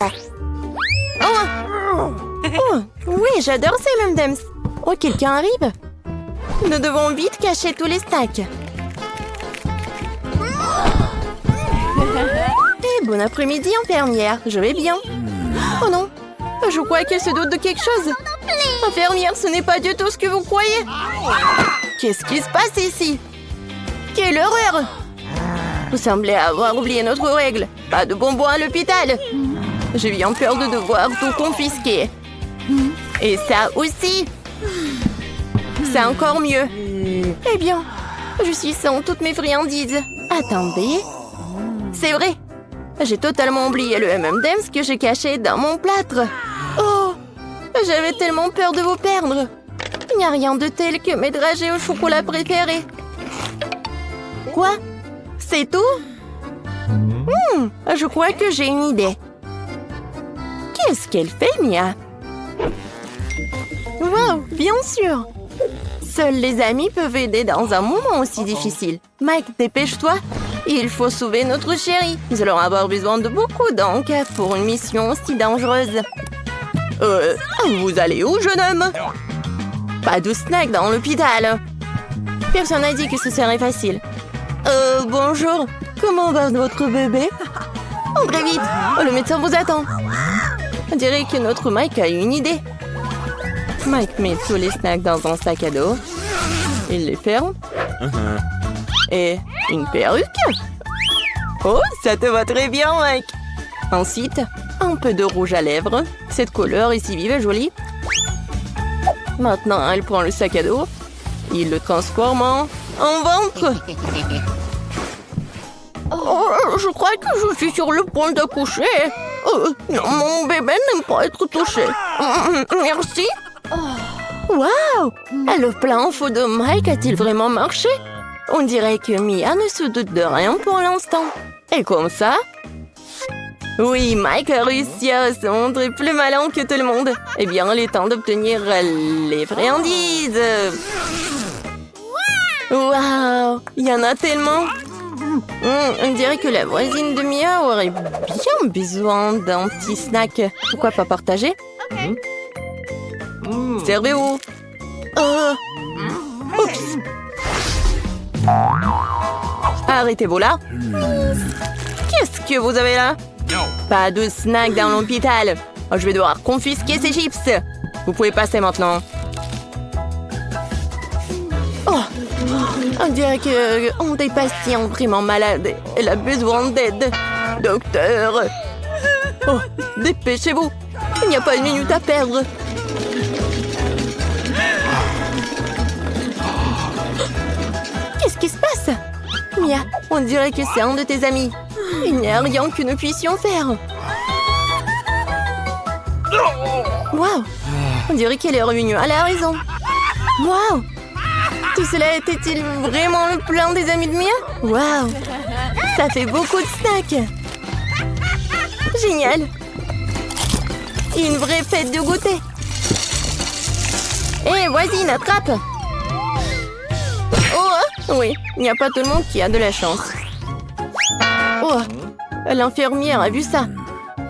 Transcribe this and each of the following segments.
Oh, oui, j'adore ces M&M's. Oh, quelqu'un arrive. Nous devons vite cacher tous les snacks. Eh, bon après-midi, infirmière. Je vais bien. Oh non, je crois qu'elle se doute de quelque chose. Infirmière, ce n'est pas du tout ce que vous croyez. Qu'est-ce qui se passe ici? Quelle horreur! Vous semblez avoir oublié notre règle. Pas de bonbons à l'hôpital. J'ai bien peur de devoir tout confisquer. Et ça aussi. C'est encore mieux. Eh bien, je suis sans toutes mes friandises. Attendez. C'est vrai. J'ai totalement oublié le M&M's que j'ai caché dans mon plâtre. Oh, j'avais tellement peur de vous perdre. Il n'y a rien de tel que mes dragées au chocolat préférés. Quoi? C'est tout? Je crois que j'ai une idée. Qu'est-ce qu'elle fait, Mia? Wow, bien sûr. Seuls les amis peuvent aider dans un moment aussi difficile. Mike, dépêche-toi. Il faut sauver notre chérie. Nous allons avoir besoin de beaucoup d'encre pour une mission aussi dangereuse. Vous allez où, jeune homme? Pas de snack dans l'hôpital. Personne n'a dit que ce serait facile. Bonjour. Comment va votre bébé? Entrez vite. Le médecin vous attend. On dirait que notre Mike a une idée. Mike met tous les snacks dans un sac à dos. Il les ferme. Et une perruque. Oh, ça te va très bien, Mike. Ensuite, un peu de rouge à lèvres. Cette couleur est si vive et jolie. Maintenant, elle prend le sac à dos. Il le transforme en ventre. Oh, je crois que je suis sur le point d'accoucher. Non, mon bébé n'aime pas être touché. Merci. Waouh! Le plan fou de Mike a-t-il vraiment marché? On dirait que Mia ne se doute de rien pour l'instant. Et comme ça? Oui, Mike a réussi à se montrer plus malin que tout le monde. Eh bien, il est temps d'obtenir les friandises. Waouh! Il y en a tellement. On dirait que la voisine de Mia aurait bien besoin d'un petit snack. Pourquoi pas partager? Servez-vous. Oups. Arrêtez-vous là. Qu'est-ce que vous avez là? Pas de snack dans l'hôpital. Je vais devoir confisquer ces chips. Vous pouvez passer maintenant. Oh, on dirait qu'on est patient vraiment malade. Elle a besoin d'aide. Docteur. Oh, dépêchez-vous. Il n'y a pas une minute à perdre. Qu'est-ce qui se passe? Mia, on dirait que c'est un de tes amis. Il n'y a rien que nous puissions faire. Waouh! On dirait qu'elle est revenue à la raison. Waouh! Tout cela était-il vraiment le plan des amis de Mia? Waouh! Ça fait beaucoup de snacks. Génial! Une vraie fête de goûter. Hé, voisine, attrape! Oh, oui, il n'y a pas tout le monde qui a de la chance. Oh, l'infirmière a vu ça.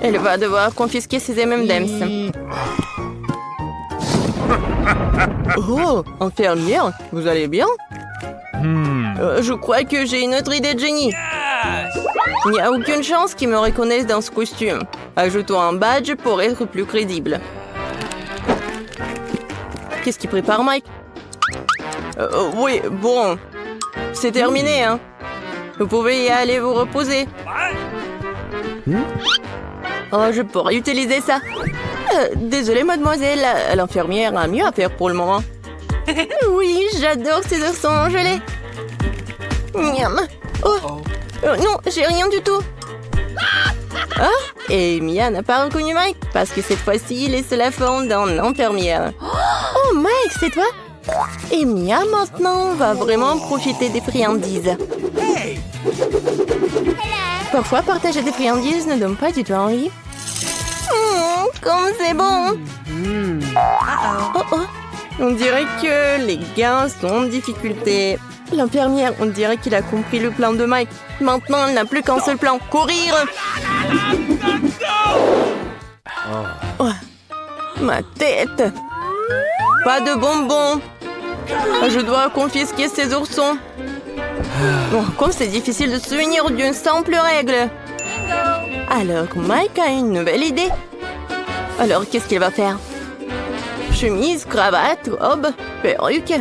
Elle va devoir confisquer ses M&M's. Oh, infirmière, vous allez bien? Je crois que j'ai une autre idée de génie. Il n'y a aucune chance qu'ils me reconnaissent dans ce costume. Ajoutons un badge pour être plus crédible. Qu'est-ce qu'il prépare, Mike? Oui, bon. C'est terminé, hein. Vous pouvez y aller vous reposer. Oh, je pourrais utiliser ça. Désolée, mademoiselle. L'infirmière a mieux à faire pour le moment. Oui, j'adore ces oursons gelés. Miam. Oh, non, j'ai rien du tout. Ah, et Mia n'a pas reconnu Mike parce que cette fois-ci, il est sous la forme d'un infirmière. Oh, Mike, c'est toi? Et Mia, maintenant, va vraiment profiter des friandises. Parfois, partager des friandises ne donne pas du tout envie. Comme c'est bon! Oh oh! On dirait que les gars sont en difficulté. L'infirmière, on dirait qu'il a compris le plan de Mike. Maintenant, elle n'a plus qu'un seul plan. Courir! Oh, ma tête. Pas de bonbons. Je dois confisquer ces oursons. Bon, comme c'est difficile de se souvenir d'une simple règle. Alors, Mike a une nouvelle idée. Alors, qu'est-ce qu'il va faire? Chemise, cravate, robe, perruque.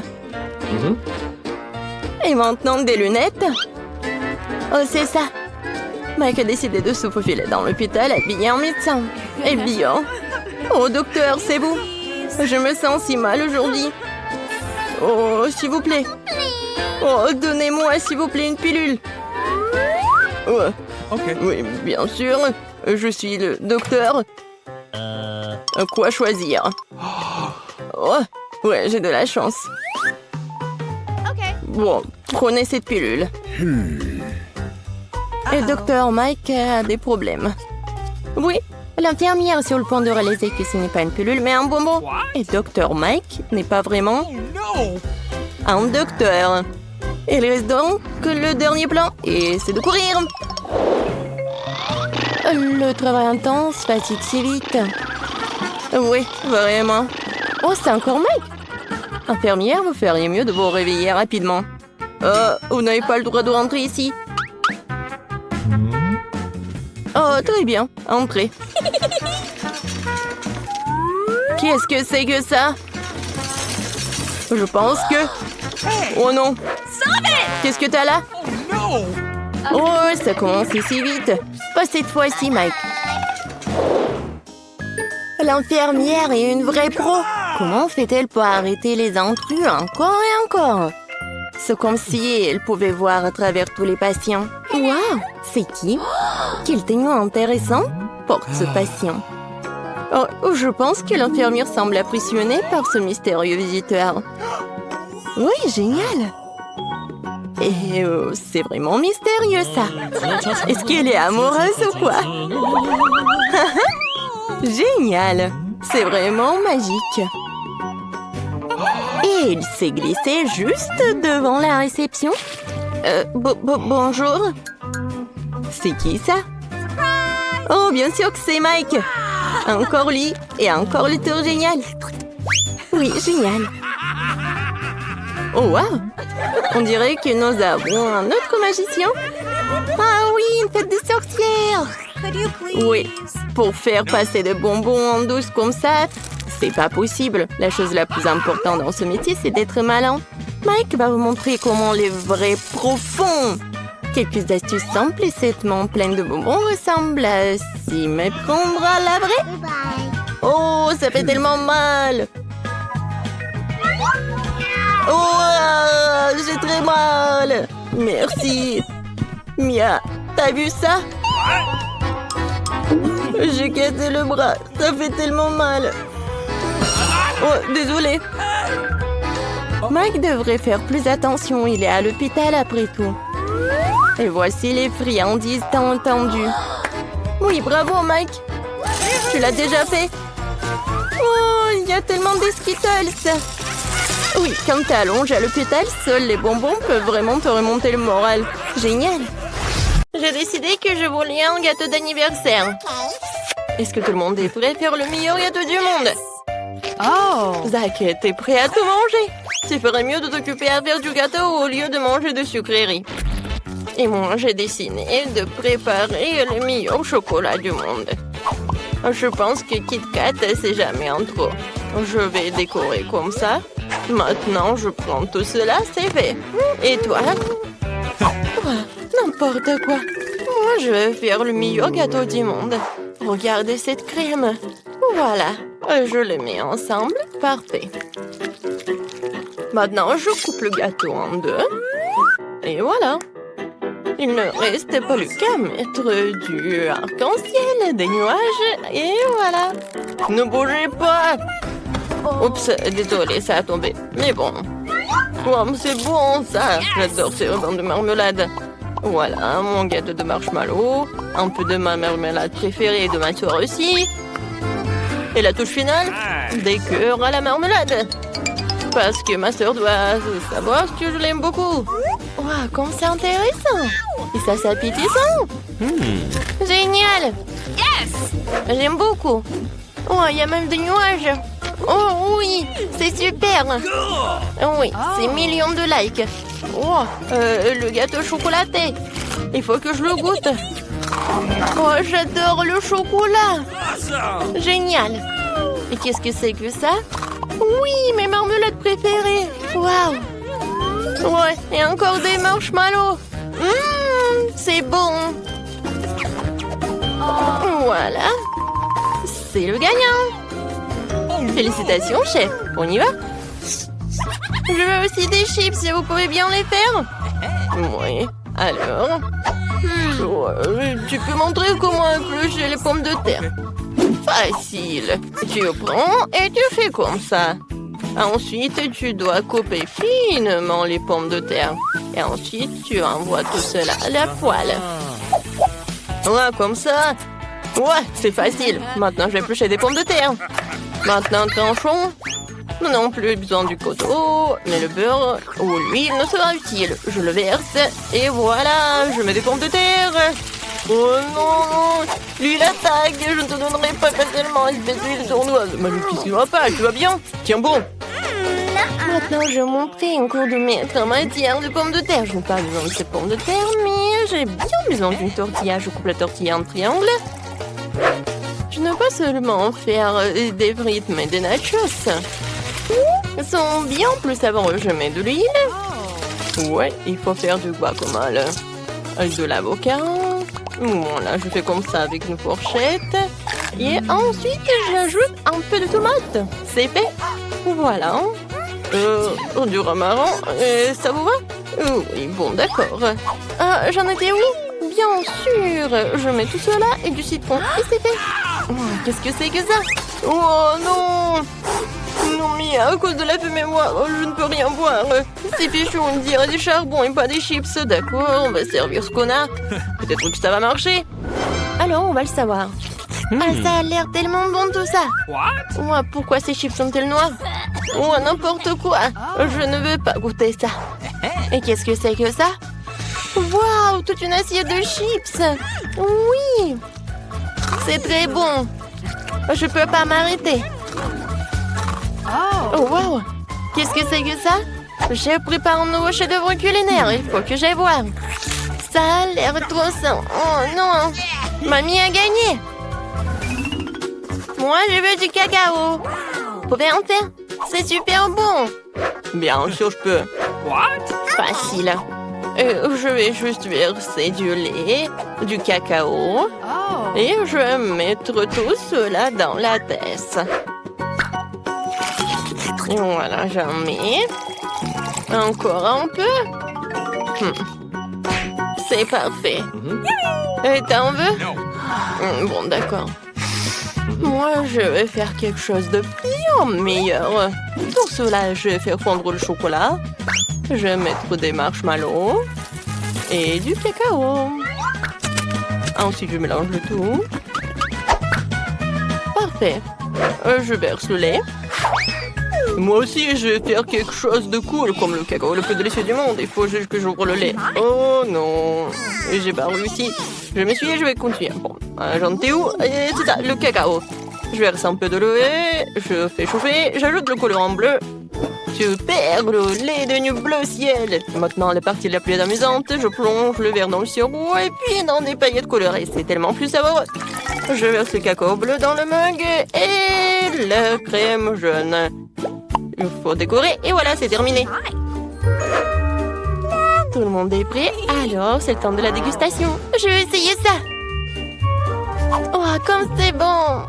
Et maintenant des lunettes. Oh, c'est ça. Mike a décidé de se faufiler dans l'hôpital habillé en médecin. Eh bien. Oh, docteur, c'est vous. Je me sens si mal aujourd'hui. Oh, s'il vous plaît. Oh, donnez-moi, s'il vous plaît, une pilule. Ouais. Ok. Oui, bien sûr. Je suis le docteur. Quoi choisir? Oh, ouais, j'ai de la chance. Bon, prenez cette pilule. Et docteur Mike a des problèmes. Oui, l'infirmière est sur le point de réaliser que ce n'est pas une pilule, mais un bonbon. Et docteur Mike n'est pas vraiment un docteur. Il reste donc que le dernier plan, et c'est de courir. Le travail intense fatigue si vite. Oui, vraiment. Oh, c'est encore Mike. Infirmière, vous feriez mieux de vous réveiller rapidement. Vous n'avez pas le droit de rentrer ici. Oh, très bien. Entrez. Qu'est-ce que c'est que ça? Je pense que... Oh non. Qu'est-ce que t'as là? Oh, ça commence si vite. Pas cette fois-ci, Mike. L'infirmière est une vraie pro. Comment fait-elle pour arrêter les intrus encore et encore? C'est comme si elle pouvait voir à travers tous les patients. Waouh, c'est qui? Quel témoin intéressant porte ce patient. Oh, je pense que l'infirmière semble impressionnée par ce mystérieux visiteur. Oui, génial. Et c'est vraiment mystérieux, ça. Est-ce qu'elle est amoureuse ou quoi? Génial. C'est vraiment magique. Et il s'est glissé juste devant la réception. Bonjour. C'est qui ça? Oh, bien sûr que c'est Mike. Encore lui et encore le tour génial. Oui, génial. Oh, wow. On dirait que nous avons un autre magicien. Ah oui, une fête de sorcières. Oui, pour faire passer de bonbons en douce comme ça, c'est pas possible. La chose la plus importante dans ce métier, c'est d'être malin. Mike va vous montrer comment les vrais profonds. Quelques astuces simples et certainement pleines de bonbons ressemblent à s'y méprendre à la vraie. Oh, ça fait tellement mal. Oh, j'ai très mal. Merci. Mia, t'as vu ça? J'ai cassé le bras. Ça fait tellement mal. Oh, désolé. Mike devrait faire plus attention. Il est à l'hôpital après tout. Et voici les friandises tant attendues. Oui, bravo, Mike. Tu l'as déjà fait. Oh, il y a tellement de Skittles. Oui, quand t'es allongé à l'hôpital, seuls les bonbons peuvent vraiment te remonter le moral. Génial. J'ai décidé que je voulais un gâteau d'anniversaire. Est-ce que tout le monde est prêt à faire le meilleur gâteau du monde? Oh! Zach, t'es prêt à tout manger? Tu ferais mieux de t'occuper à faire du gâteau au lieu de manger de sucreries. Et moi, j'ai décidé de préparer le meilleur chocolat du monde. Je pense que Kit Kat, c'est jamais en trop. Je vais décorer comme ça. Maintenant, je prends tout cela, c'est fait. Et toi? N'importe quoi. Moi, je vais faire le meilleur gâteau du monde. Regardez cette crème. Voilà. Je les mets ensemble. Parfait. Maintenant, je coupe le gâteau en deux. Et voilà. Il ne reste plus qu'à mettre du arc-en-ciel, des nuages, et voilà. Ne bougez pas. Oups, désolé, ça a tombé. Mais bon. Oh, c'est bon, ça. J'adore ces rubans de marmelade. Voilà, mon gâteau de marshmallow. Un peu de ma marmelade préférée et de ma soeur aussi. Et la touche finale, des cœurs à la marmelade. Parce que ma soeur doit savoir que je l'aime beaucoup. Waouh, comme c'est intéressant. Et ça, c'est appétissant. Génial. J'aime beaucoup. Oh, il y a même des nuages. Oh oui, c'est super. Oui, c'est millions de likes. Oh, le gâteau chocolaté. Il faut que je le goûte. Oh, j'adore le chocolat. Génial. Et qu'est-ce que c'est que ça? Oui, mes marmelades préférées. Waouh. Ouais, et encore des marshmallows. C'est bon. Voilà. C'est le gagnant. Félicitations, chef. On y va? Je veux aussi des chips, si vous pouvez bien les faire. Oui. Alors... tu peux montrer comment éplucher les pommes de terre? Facile. Tu prends et tu fais comme ça. Ensuite, tu dois couper finement les pommes de terre. Et ensuite, tu envoies tout cela à la poêle. Ouais, comme ça. Ouais, c'est facile. Maintenant, je vais éplucher des pommes de terre. Maintenant, tranchons. Non plus besoin du couteau, mais le beurre ou l'huile ne sera utile. Je le verse et voilà, je mets des pommes de terre. Oh non, l'huile attaque, je ne te donnerai pas facilement, espèce d'huile sournoise. Mais tu ne vas pas, tu vas bien? Tiens bon. Maintenant, je montrerai un cours de maître en matière de pommes de terre. Je n'ai pas besoin de ces pommes de terre, mais j'ai bien besoin d'une tortilla. Je coupe la tortilla en triangle. Je ne veux pas seulement faire des frites, mais des nachos. Ils sont bien plus savoureux. Je mets de l'huile. Ouais, il faut faire du guacamole. Avec de l'avocat. Voilà, je fais comme ça avec une fourchette. Et ensuite, j'ajoute un peu de tomate. C'est fait. Voilà. Du romarin. Ça vous va? Oui, bon, d'accord. Ah, j'en étais où? Bien sûr. Je mets tout cela et du citron. Et c'est fait. Oh, qu'est-ce que c'est que ça? Oh non! Non, mais à cause de la fumée, moi, je ne peux rien boire. C'est fichu, on dirait du charbon et pas des chips. D'accord, on va servir ce qu'on a. Peut-être que ça va marcher. Alors, on va le savoir. Ah, ça a l'air tellement bon tout ça. Ouais, pourquoi ces chips sont-elles noires? Ouais, n'importe quoi. Je ne veux pas goûter ça. Et qu'est-ce que c'est que ça? Waouh, toute une assiette de chips. Oui. C'est très bon. Je peux pas m'arrêter. Oh, wow! Qu'est-ce que c'est que ça? J'ai préparé un nouveau chef-d'œuvre culinaire. Il faut que j'aille voir. Ça a l'air trop sain. Oh non! Mamie a gagné! Moi, je veux du cacao. Vous pouvez en faire? C'est super bon. Bien sûr, je peux. Facile. Je vais juste verser du lait, du cacao. Et je vais mettre tout cela dans la tasse. Voilà, j'en mets. Encore un peu. C'est parfait. T'en veux? Bon, d'accord. Moi, je vais faire quelque chose de bien meilleur. Pour cela, je vais faire fondre le chocolat. Je vais mettre des marshmallows et du cacao. Ensuite, je mélange le tout. Parfait. Je verse le lait. Moi aussi, je vais faire quelque chose de cool, comme le cacao le plus délicieux du monde. Il faut juste que j'ouvre le lait. Oh non, j'ai pas réussi. Je m'essuie, je vais continuer. Bon, j'en étais où? C'est ça, le cacao. Je verse un peu de lait, je fais chauffer, j'ajoute le colorant bleu. Super, le lait devenu bleu ciel. Maintenant, la partie la plus amusante, je plonge le verre dans le sirop et puis dans des paillettes colorées. C'est tellement plus savoureux. Je verse le cacao bleu dans le mug et la crème jaune. Il faut décorer et voilà, c'est terminé. Tout le monde est prêt, alors c'est le temps de la dégustation. Je vais essayer ça. Oh, comme c'est bon.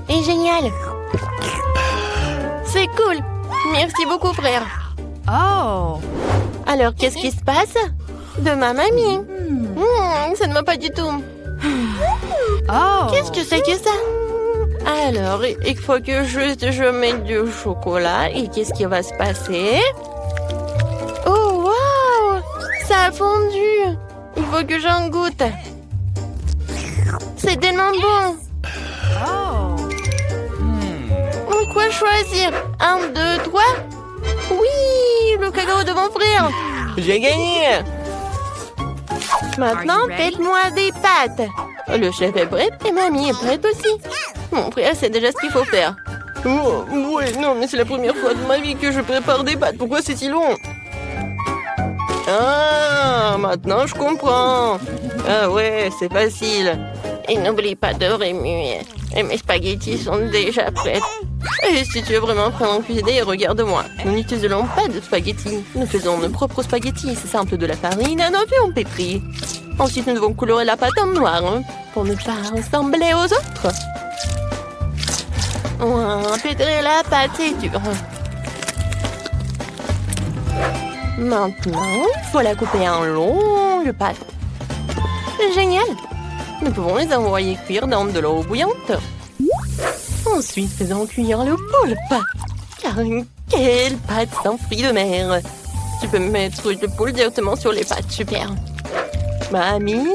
Et génial. C'est cool. Merci beaucoup, frère. Oh. Alors, qu'est-ce qui se passe? De ma mamie. Ça ne va pas du tout. Oh. Qu'est-ce que c'est que ça? Alors, il faut que je mette du chocolat. Et qu'est-ce qui va se passer? Oh, wow! Ça a fondu. Il faut que j'en goûte. C'est tellement bon. Quoi choisir? 1, 2, 3? Oui, le cacao de mon frère. J'ai gagné. Maintenant, faites-moi des pâtes. Le chef est prêt et mamie est prête aussi. Mon frère sait déjà ce qu'il faut faire. Oh, ouais, non, mais c'est la première fois de ma vie que je prépare des pâtes. Pourquoi c'est si long? Ah, maintenant je comprends. Ah ouais, c'est facile. Et n'oublie pas de remuer. Et mes spaghettis sont déjà prêts. Et si tu veux vraiment apprendre à cuisiner, regarde-moi. Nous n'utilisons pas de spaghettis. Nous faisons nos propres spaghettis. C'est simple, de la farine, un œuf et on pétrit. Ensuite, nous devons colorer la pâte en noir pour ne pas ressembler aux autres. Pétrir la pâte, c'est dur. Maintenant, il faut la couper en longues pâtes. Génial! Nous pouvons les envoyer cuire dans de l'eau bouillante. Ensuite, faisons cuire le poulpe. Car quelle pâte sans fruits de mer! Tu peux mettre le poulpe directement sur les pâtes, super. Mamie,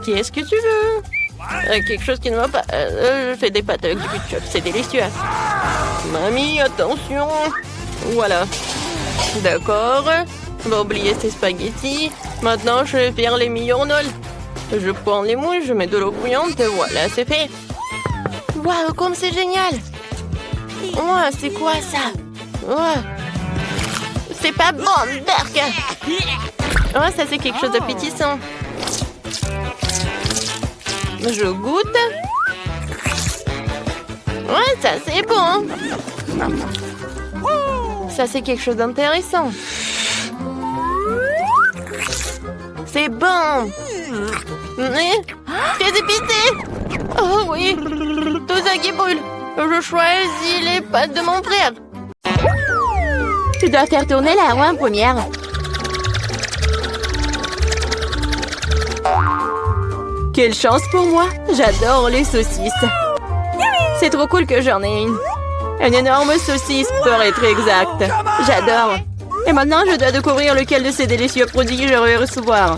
qu'est-ce que tu veux? Quelque chose qui ne va pas. Je fais des pâtes avec du ketchup, c'est délicieux. Mamie, attention! Voilà. D'accord. On va oublier ces spaghettis. Maintenant, je vais faire les mignonnoles. Je prends les moules, je mets de l'eau bouillante, voilà, c'est fait. Waouh, comme c'est génial! Ouais, c'est quoi ça? Ouais. C'est pas bon, Berk! Ouais, ça c'est quelque chose d'appétissant. Je goûte. Ouais, ça c'est bon. Ça c'est quelque chose d'intéressant. C'est bon. Mais c'est épicé. Oh oui, tout ça qui brûle. Je choisis les pâtes de mon frère. Tu dois faire tourner la roue en première. Quelle chance pour moi. J'adore les saucisses. C'est trop cool que j'en ai une. Une énorme saucisse pour être exact. J'adore. Et maintenant, je dois découvrir lequel de ces délicieux produits je vais recevoir.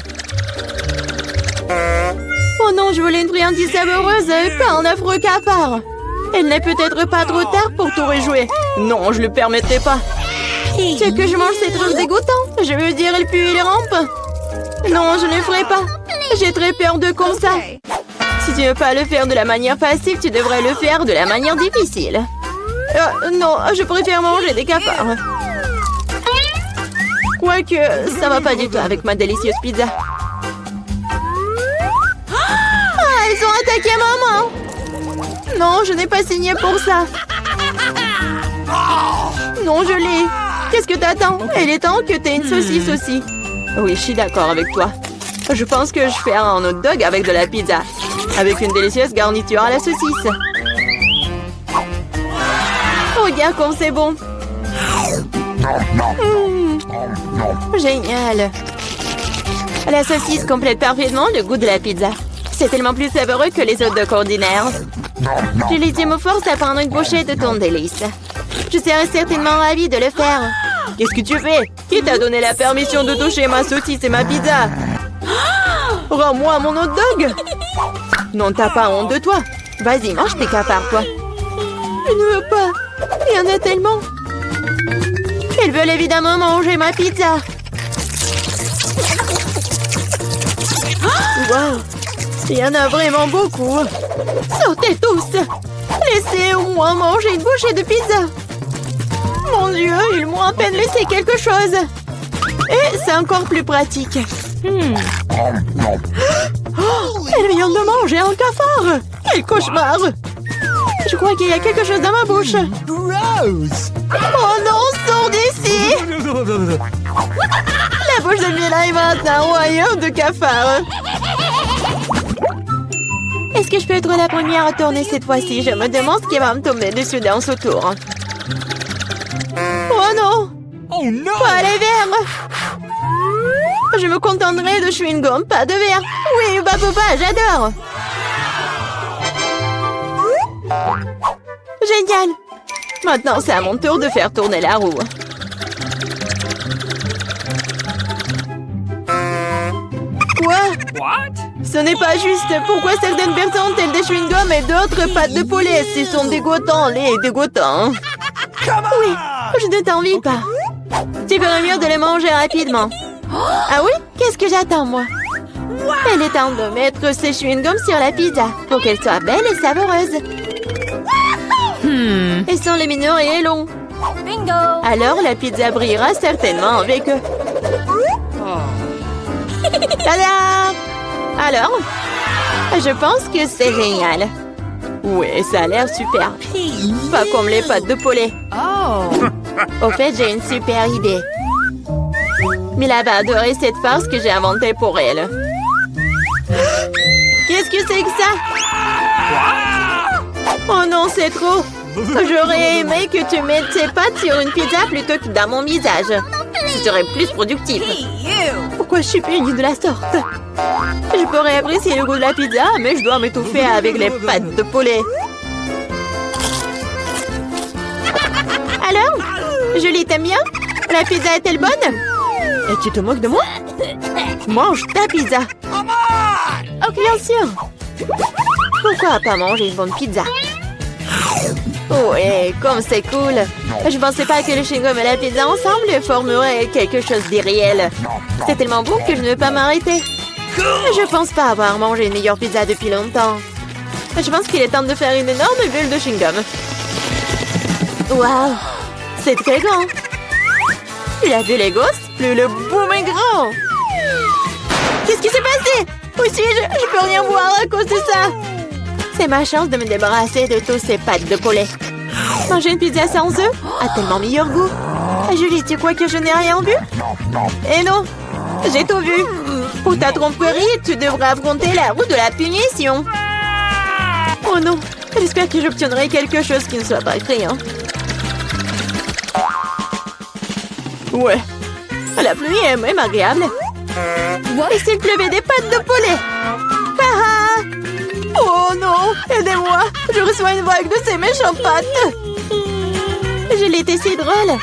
Oh non, je voulais une friandise savoureuse, pas un affreux cafard. Il n'est peut-être pas trop tard pour tout rejouer. Non, je le permettrai pas. Tu veux que je mange ces trucs dégoûtants? Je veux dire, il pue et il rampe. Non, je ne le ferai pas. J'ai très peur de comme ça. Si tu ne veux pas le faire de la manière facile, tu devrais le faire de la manière difficile. Non, je préfère manger des cafards. Quoique, ça va pas du tout avec ma délicieuse pizza. Ah, ils ont attaqué maman! Non, je n'ai pas signé pour ça. Non, je l'ai. Qu'est-ce que t'attends? Il est temps que t'aies une saucisse aussi. Oui, je suis d'accord avec toi. Je pense que je ferai un hot dog avec de la pizza. Avec une délicieuse garniture à la saucisse. Regarde comme c'est bon. Génial. La saucisse complète parfaitement le goût de la pizza. C'est tellement plus savoureux que les hot dogs ordinaires. Julie me force à prendre une bouchée de ton délice. Je serais certainement ravie de le faire. Qu'est-ce que tu fais? Qui t'a donné la permission de toucher ma saucisse et ma pizza? Rends-moi mon hot dog! Non, t'as pas honte de toi. Vas-y, mange tes cafards, toi. Je ne veux pas. Il y en a tellement. Ils veulent évidemment manger ma pizza. Wow. Il y en a vraiment beaucoup. Sortez tous. Laissez-moi manger une bouchée de pizza. Mon Dieu, ils m'ont à peine laissé quelque chose. Et c'est encore plus pratique. Oh, elle vient de manger un cafard. Quel cauchemar. Je crois qu'il y a quelque chose dans ma bouche. Gross! Oh non, sors d'ici. La bouche de Mila est maintenant un royaume de cafards. Est-ce que je peux être la première à tourner cette fois-ci? Je me demande ce qui va me tomber dessus dans ce tour. Oh non! Oh no! Pas les verres! Je me contenterai de chewing-gum, pas de verre. Oui, bah papa, j'adore. Génial. Maintenant, c'est à mon tour de faire tourner la roue. Quoi? What? Ce n'est pas juste. Pourquoi certaines personnes ont des chewing-gums et d'autres pâtes de poulet? Ils sont dégoûtants, les dégoûtants. Oui, je ne t'envie pas. Tu ferais mieux de les manger rapidement. Ah oui? Qu'est-ce que j'attends, moi? Il est temps de mettre ces chewing-gums sur la pizza pour qu'elle soit belle et savoureuse. Ils sont lumineux et longs. Bingo! Alors la pizza brillera certainement avec eux. Tada! Alors, je pense que c'est génial. Oui, ça a l'air super. Pas comme les pâtes de poulet. Oh! Au fait, j'ai une super idée. Mila va adorer cette farce que j'ai inventée pour elle. Qu'est-ce que c'est que ça? Oh non, c'est trop. J'aurais aimé que tu mettes tes pâtes sur une pizza plutôt que dans mon visage. Ce serait plus productif. Pourquoi je suis punie de la sorte? Je pourrais apprécier le goût de la pizza, mais je dois m'étouffer avec les pâtes de poulet. Alors? Julie, t'aimes bien? La pizza est-elle bonne? Et tu te moques de moi? Mange ta pizza. Oh, bien sûr. Pourquoi pas manger une bonne pizza? Oh, et comme c'est cool. Je pensais pas que le chewing-gum et la pizza ensemble formeraient quelque chose d'irréel. C'est tellement bon que je ne veux pas m'arrêter. Je pense pas avoir mangé une meilleure pizza depuis longtemps. Je pense qu'il est temps de faire une énorme bulle de chewing-gum. Waouh! C'est très grand. Plus la bulle est grosse, plus le boom est grand. Qu'est-ce qui s'est passé? Où suis-je? Je peux rien voir à cause de ça. C'est ma chance de me débarrasser de tous ces pâtes de poulet. Manger une pizza sans œufs a tellement meilleur goût. Julie, tu crois que je n'ai rien vu? Eh non, j'ai tout vu. Pour ta tromperie, tu devras affronter la roue de la punition. Oh non, j'espère que j'obtiendrai quelque chose qui ne soit pas effrayant. Ouais, la pluie est même agréable. Et s'il pleuvait des pâtes de poulet? Ah! Oh non, aidez-moi, je reçois une vague de ces méchantes pâtes. Je l'étais si drôle.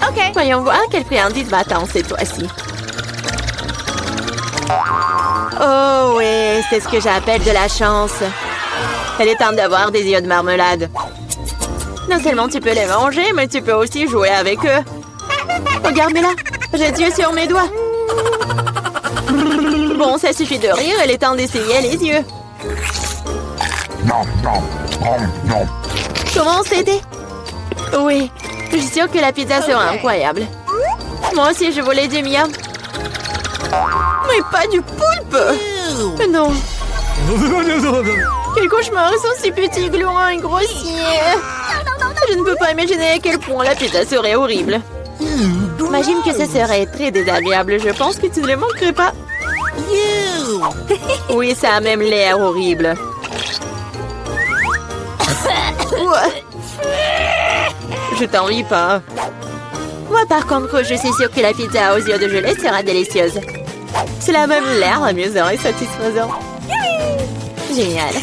Ok, voyons voir quelle friandise va-t-on cette fois-ci. Oh oui, c'est ce que j'appelle de la chance. Elle est temps d'avoir des yeux de marmelade. Non seulement tu peux les manger, mais tu peux aussi jouer avec eux. Regarde-moi là, j'ai des yeux sur mes doigts. Bon, ça suffit de rire, il est temps d'essayer les yeux. Comment c'était? Oui, je suis sûre que la pizza sera incroyable. Moi aussi, je voulais du miam. Mais pas du poulpe! Non. Quel cauchemar, ils sont si petits, gluants et grossiers. Je ne peux pas imaginer à quel point la pizza serait horrible. J'imagine que ce serait très désagréable. Je pense que tu ne le manquerais pas. Oui, ça a même l'air horrible. Je t'envie pas. Moi, par contre, je suis sûre que la pizza aux yeux de gelée sera délicieuse. Cela a même l'air amusant et satisfaisant. Génial.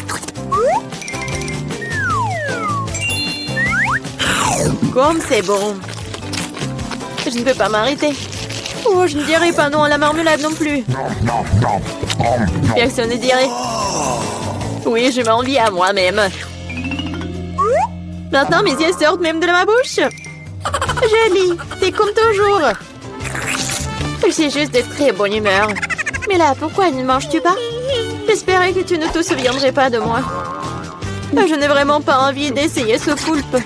Comme c'est bon. Je ne peux pas m'arrêter. Oh, je ne dirai pas non à la marmelade non plus. Personne ne dirait. Oui, je m'envie à moi-même. Maintenant, mes yeux sortent même de ma bouche. Jolie, t'es comme toujours. Je suis juste de très bonne humeur. Mais là, pourquoi ne manges-tu pas? J'espérais que tu ne te souviendrais pas de moi. Je n'ai vraiment pas envie d'essayer ce poulpe.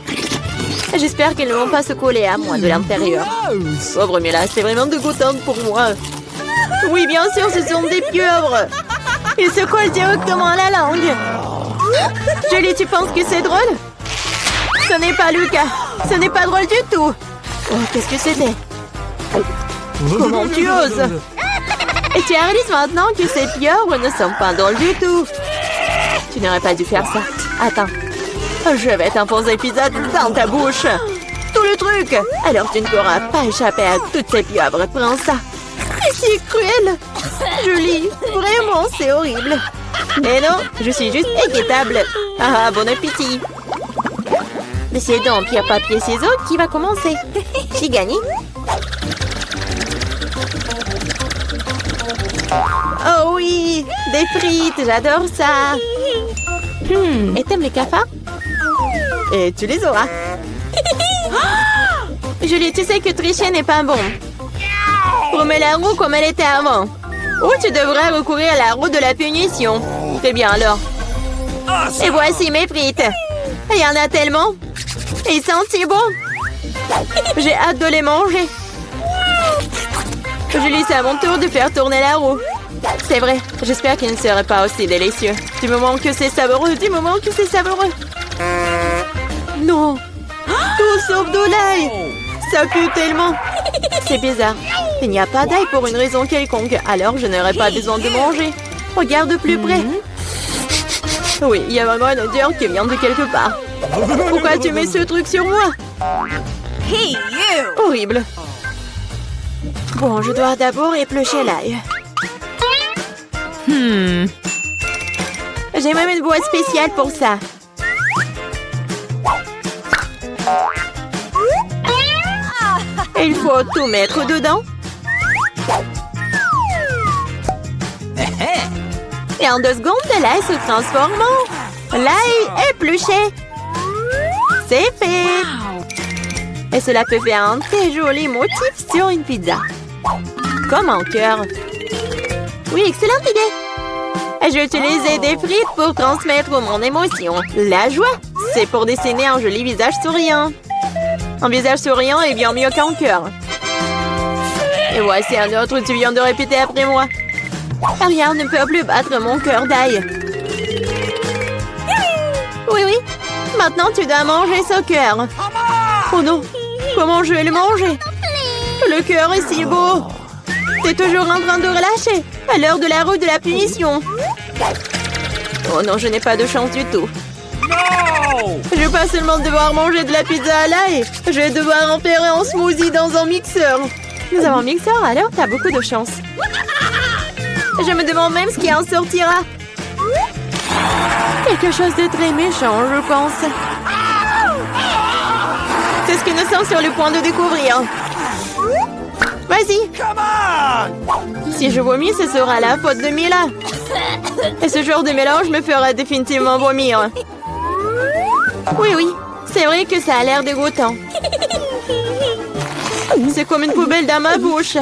J'espère qu'ils ne vont pas se coller à moi de l'intérieur. Pauvre Mila, c'est vraiment dégoûtant pour moi. Oui, bien sûr, ce sont des pieuvres. Ils se collent directement à la langue. Julie, tu penses que c'est drôle? Ce n'est pas Lucas. Ce n'est pas drôle du tout. Oh, qu'est-ce que c'était? Comment tu oses? Et tu réalises maintenant que ces pieuvres ne sont pas drôles du tout. Tu n'aurais pas dû faire ça. Attends. Je vais t'imposer pizza dans ta bouche. Tout le truc. Alors tu ne pourras pas échapper à toutes ces pieuvres. Prends ça. C'est cruel. Julie, vraiment, c'est horrible. Mais non, je suis juste équitable. Ah, bon appétit. Mais c'est donc pierre, papier, ciseaux qui va commencer. J'ai gagné. Oh oui, des frites, j'adore ça. Et t'aimes les cafards? Et tu les auras. Julie, tu sais que tricher n'est pas bon. Remets la roue comme elle était avant. Ou tu devrais recourir à la roue de la punition. Fais bien alors. Et voici mes frites. Il y en a tellement. Ils sentent si bon. J'ai hâte de les manger. Julie, c'est à mon tour de faire tourner la roue. C'est vrai, j'espère qu'il ne serait pas aussi délicieux. Du moment que c'est savoureux, du moment que c'est savoureux. Non, tout sauf de l'ail. Ça pue tellement. C'est bizarre. Il n'y a pas d'ail pour une raison quelconque, alors je n'aurai pas besoin de manger. Regarde de plus près. Oui, il y a vraiment une odeur qui vient de quelque part. Pourquoi tu mets ce truc sur moi? Hey, you! Horrible. Bon, je dois d'abord éplucher l'ail. J'ai même une boîte spéciale pour ça. Il faut tout mettre dedans. Et en 2 secondes, l'ail se transforme en l'ail épluché. C'est fait. Et cela peut faire un très joli motif sur une pizza. Comme un cœur. Oui, excellente idée. Je vais utiliser des frites pour transmettre mon émotion. La joie, c'est pour dessiner un joli visage souriant. Un visage souriant est bien mieux qu'un cœur. Et voici un autre, tu viens de répéter après moi. Rien ne peut plus battre mon cœur d'ail. Oui, oui. Maintenant, tu dois manger ce cœur. Oh non, comment je vais le manger? Le cœur est si beau. T'es toujours en train de relâcher à l'heure de la roue de la punition. Oh non, je n'ai pas de chance du tout. Je vais pas seulement devoir manger de la pizza à l'ail, je vais devoir en faire un smoothie dans un mixeur. Nous avons un mixeur, alors t'as beaucoup de chance. Je me demande même ce qui en sortira. Quelque chose de très méchant, je pense. C'est ce que nous sommes sur le point de découvrir. Vas-y. Si je vomis, ce sera la faute de Mila. Et ce genre de mélange me fera définitivement vomir. Oui, oui. C'est vrai que ça a l'air dégoûtant. C'est comme une poubelle dans ma bouche.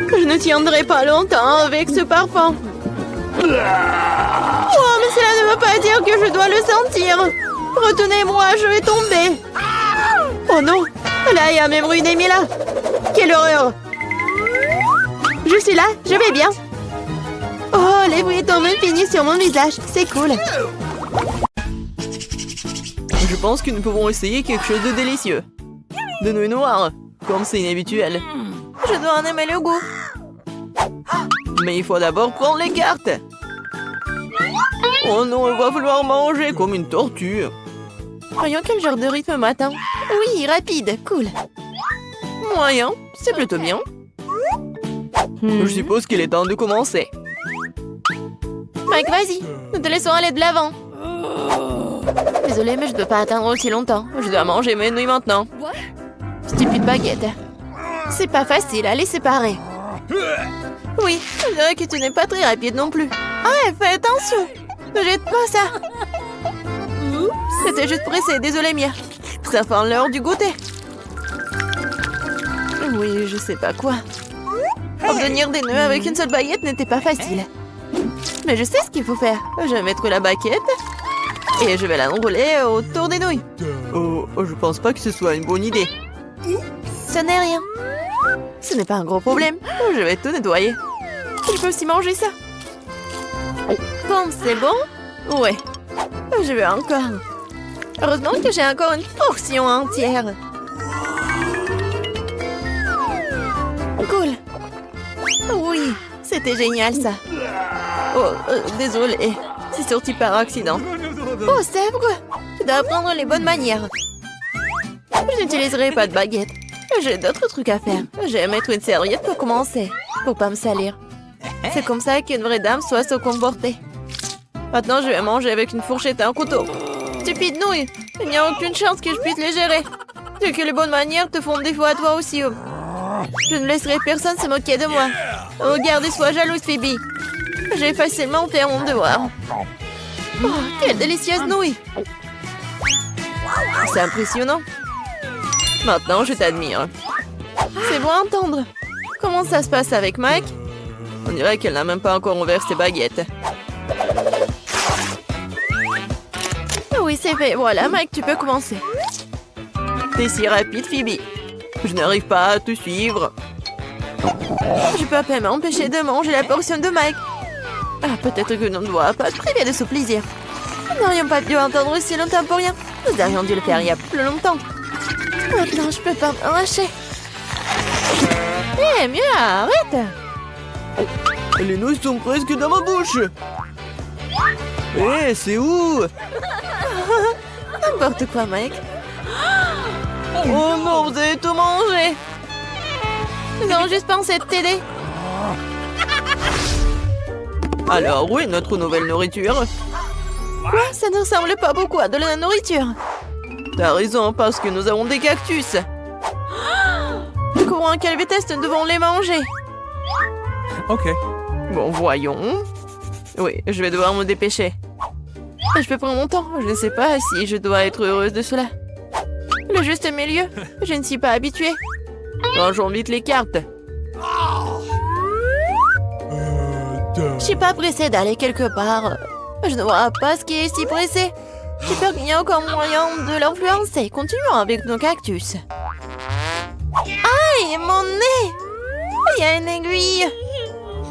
Je ne tiendrai pas longtemps avec ce parfum. Oh, mais cela ne veut pas dire que je dois le sentir. Retenez-moi, je vais tomber. Oh non, là, il y a même ruiné Mila. Quelle horreur. Je suis là, je vais bien. Oh, les frites ont même fini sur mon visage. C'est cool. Je pense que nous pouvons essayer quelque chose de délicieux. De nouilles noires, comme c'est inhabituel. Je dois en aimer le goût. Mais il faut d'abord prendre les cartes. Oh non, il va falloir manger comme une tortue. Voyons quel genre de rythme matin. Oui, rapide, cool. Moyen, c'est plutôt bien. Je suppose qu'il est temps de commencer. Mike, vas-y, nous te laissons aller de l'avant. Désolée, mais je ne peux pas attendre aussi longtemps. Je dois manger mes nouilles maintenant. Stupide baguette. C'est pas facile à les séparer. Oui, je dirais que tu n'es pas très rapide non plus. Ah, fais attention. Ne jette pas ça. C'était juste pressé, désolé Mia. Ça fait l'heure du goûter. Oui, je sais pas quoi. Obtenir des nœuds avec une seule baguette n'était pas facile. Mais je sais ce qu'il faut faire. Je vais mettre la baguette et je vais l'enrouler autour des nouilles. Oh, je pense pas que ce soit une bonne idée. Ce n'est rien. Ce n'est pas un gros problème. Je vais tout nettoyer. Je peux aussi manger ça. Bon, c'est bon? Ouais. Je veux encore. Heureusement que j'ai encore une portion entière. Cool. Oui, c'était génial ça. Oh, désolé. C'est sorti par accident. Oh, Sèvres, je dois apprendre les bonnes manières. Je n'utiliserai pas de baguette. J'ai d'autres trucs à faire. Je vais mettre une serviette pour commencer, pour pas me salir. C'est comme ça qu'une vraie dame doit se comporter. Maintenant, je vais manger avec une fourchette et un couteau. Stupide nouille, il n'y a aucune chance que je puisse les gérer. C'est que les bonnes manières te font défaut à toi aussi. Je ne laisserai personne se moquer de moi. Regarde et sois jalouse, Phoebe. J'ai facilement fait mon devoir. Oh, quelle délicieuse nouille. C'est impressionnant. Maintenant, je t'admire. C'est bon à entendre. Comment ça se passe avec Mike? On dirait qu'elle n'a même pas encore ouvert ses baguettes. Oui, c'est fait. Voilà, Mike, tu peux commencer. T'es si rapide, Phoebe. Je n'arrive pas à te suivre. Je peux à peine m'empêcher de manger la portion de Mike. Ah, peut-être que l'on ne doit pas priver de ce plaisir. Nous n'aurions pas dû attendre aussi longtemps pour rien. Nous aurions dû le faire il y a plus longtemps. Maintenant, je peux pas m'arracher. Eh, mieux, arrête. Les nouilles sont presque dans ma bouche. Eh, c'est où? N'importe quoi, Mike. Oh non, vous avez tout mangé. Nous avons juste pensé de t'aider. Alors, où est notre nouvelle nourriture? Quoi? Ça ne ressemble pas beaucoup à de la nourriture. T'as raison, parce que nous avons des cactus. Courons à quelle vitesse nous devons les manger? Ok. Bon, voyons. Oui, je vais devoir me dépêcher. Je peux prendre mon temps. Je ne sais pas si je dois être heureuse de cela. Le juste milieu. Je ne suis pas habituée. Rangeons vite les cartes. Je suis pas pressée d'aller quelque part. Je ne vois pas ce qui est si pressé. J'ai peur qu'il y ait encore moyen de l'influencer. Continuons avec nos cactus. Aïe, mon nez! Il y a une aiguille.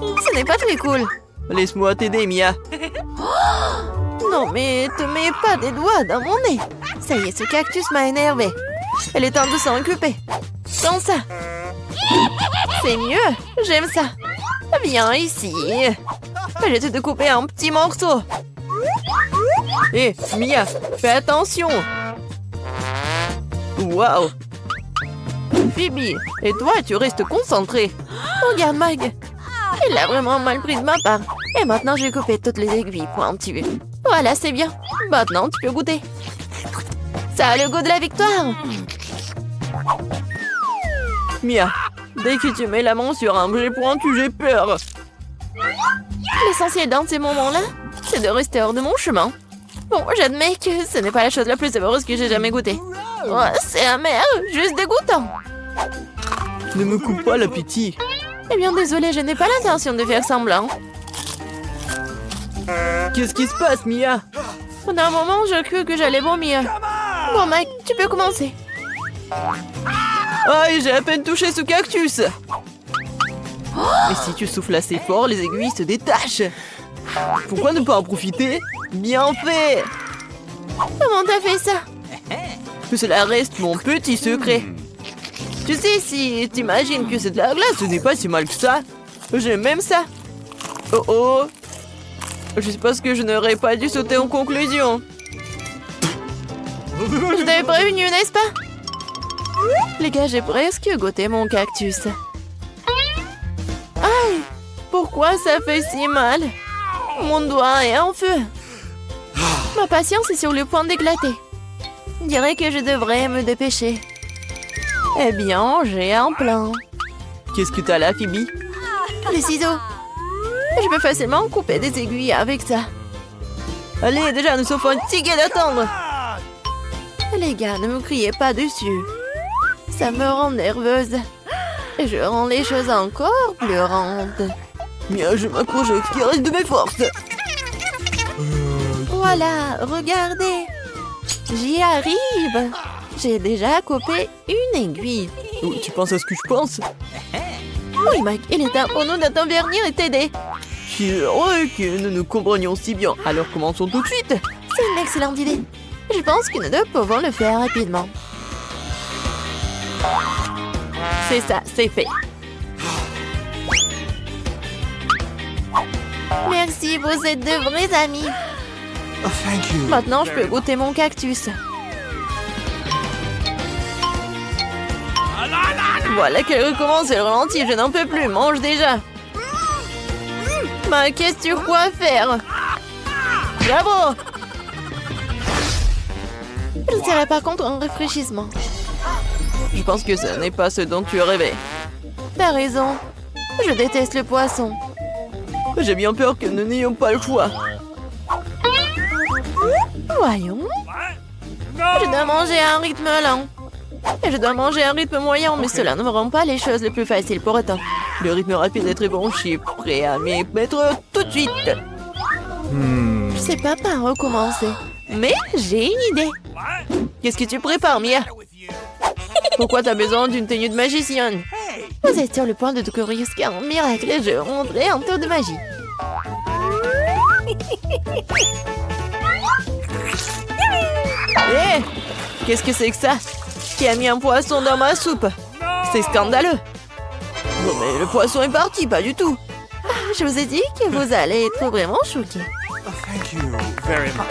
Ce n'est pas très cool. Laisse-moi t'aider, Mia. Non, mais te mets pas des doigts dans mon nez. Ça y est, ce cactus m'a énervé. Elle est temps de s'en occuper. Comme ça. C'est mieux. J'aime ça. Viens ici. Je vais te découper en petits morceaux. Hé, Mia, fais attention. Waouh. Phoebe, et toi, tu restes concentré. Regarde, Mike. Il a vraiment mal pris de ma part. Et maintenant, j'ai coupé toutes les aiguilles pointues. Voilà, c'est bien. Maintenant, tu peux goûter. Ça a le goût de la victoire. Mia, dès que tu mets la main sur un objet pointu, j'ai peur. L'essentiel dans ces moments-là, c'est de rester hors de mon chemin. Bon, j'admets que ce n'est pas la chose la plus savoureuse que j'ai jamais goûtée. Oh, c'est amer, juste dégoûtant. Ne me coupe pas l'appétit. Eh bien, désolé, je n'ai pas l'intention de faire semblant. Qu'est-ce qui se passe, Mia? Pendant un moment, je crus que j'allais vomir. Bon, Mike, tu peux commencer. Aïe, j'ai à peine touché ce cactus. Et si tu souffles assez fort, les aiguilles se détachent. Pourquoi ne pas en profiter? Bien fait. Comment t'as fait ça? Que cela reste mon petit secret. Tu sais, si t'imagines que c'est de la glace, ce n'est pas si mal que ça. J'aime même ça. Oh oh. Je pense que je n'aurais pas dû sauter en conclusion. Je t'avais prévenu, n'est-ce pas? Les gars, j'ai presque goûté mon cactus. Aïe! Pourquoi ça fait si mal? Mon doigt est en feu. Ma patience est sur le point d'éclater. On dirait que je devrais me dépêcher. Eh bien, j'ai un plan. Qu'est-ce que t'as là, Phoebe? Des ciseaux. Je peux facilement couper des aiguilles avec ça. Allez, déjà, nous sommes fatigués d'attendre. Les gars, ne me criez pas dessus. Ça me rend nerveuse. Et je rends les choses encore pleurantes. Mia, je m'accroche au qui reste de mes forces. Voilà, regardez. J'y arrive. J'ai déjà coupé une aiguille. Oh, tu penses à ce que je pense? Oui, Mike, il est temps pour nous d'intervenir et t'aider. Je suis heureux que nous nous comprenions si bien. Alors commençons tout de suite. C'est une excellente idée. Je pense que nous deux pouvons le faire rapidement. C'est ça, c'est fait. Merci, vous êtes de vrais amis. Oh, thank you. Maintenant, je peux goûter mon cactus. Voilà qu'elle recommence, elle ralentit, je n'en peux plus, mange déjà. Ma qu'est-ce que tu crois faire? Bravo. Je ne serais pas contre un rafraîchissement. Je pense que ce n'est pas ce dont tu rêvais. T'as raison. Je déteste le poisson. J'ai bien peur que nous n'ayons pas le choix. Voyons. Je dois manger à un rythme lent. Et je dois manger à un rythme moyen, mais cela ne me rend pas les choses les plus faciles pour autant. Le rythme rapide est très bon, je suis prêt à m'y mettre tout de suite. Je sais pas par où commencer, mais j'ai une idée. Qu'est-ce que tu prépares, Mia? Pourquoi t'as besoin d'une tenue de magicienne? Vous êtes sur le point de découvrir ce qu'est un miracle et je rendrai un tour de magie. Hé! Qu'est-ce que c'est que ça? Qui a mis un poisson dans ma soupe? C'est scandaleux! Bon, mais le poisson est parti, pas du tout! Je vous ai dit que vous allez être vraiment choqués. Thank you very much.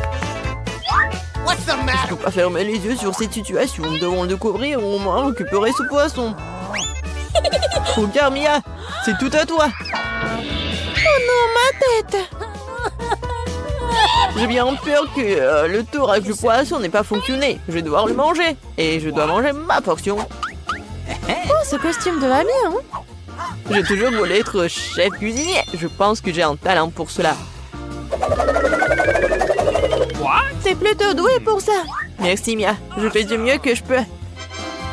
What's the Je matter? peux pas fermer les yeux sur cette situation. Nous devons le découvrir ou au moins récupérer ce poisson. Regarde, Mia! C'est tout à toi! Oh non, ma tête! J'ai bien peur que le tour avec le poisson n'ait pas fonctionné. Je vais devoir le manger. Et je dois manger ma portion. Oh, ce costume te va bien, hein? J'ai toujours voulu être chef cuisinier. Je pense que j'ai un talent pour cela. T'es plutôt doué pour ça. Merci, Mia. Je fais du mieux que je peux.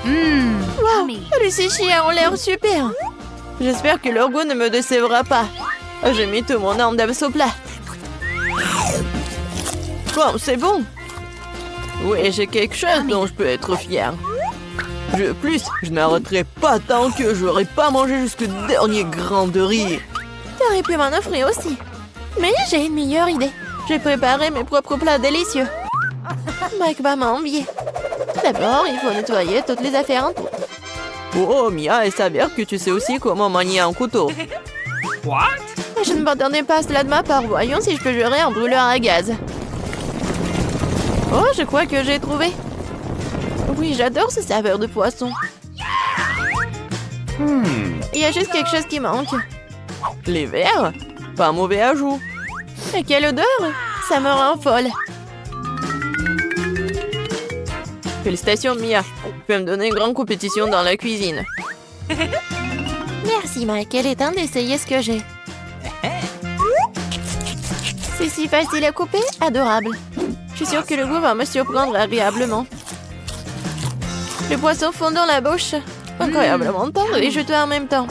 Wow, les sushis ont l'air super. J'espère que leur goût ne me décevra pas. J'ai mis tout mon âme dans ce plat. Bon, c'est bon. Oui, j'ai quelque chose dont je peux être fière. Je n'arrêterai pas tant que j'aurai pas mangé jusqu'au dernier grain de riz. T'aurais pu m'en offrir aussi. Mais j'ai une meilleure idée. J'ai préparé mes propres plats délicieux. Mike va m'envier. D'abord, il faut nettoyer toutes les affaires en tout. Oh, Mia, il s'avère que tu sais aussi comment manier un couteau. Je ne m'attendais pas à cela de ma part. Voyons si je peux gérer un brûleur à gaz. Oh, je crois que j'ai trouvé. Oui, j'adore ce saveur de poisson. Il y a juste quelque chose qui manque. Les verres? Pas un mauvais ajout. Et quelle odeur! Ça me rend folle. Félicitations, Mia. Tu peux me donner une grande compétition dans la cuisine. Merci, Mike. Il est temps d'essayer ce que j'ai. C'est si facile à couper, adorable. Je suis sûre que le goût va me surprendre agréablement. Le poisson fond dans la bouche. Incroyablement tendre et juteux en même temps.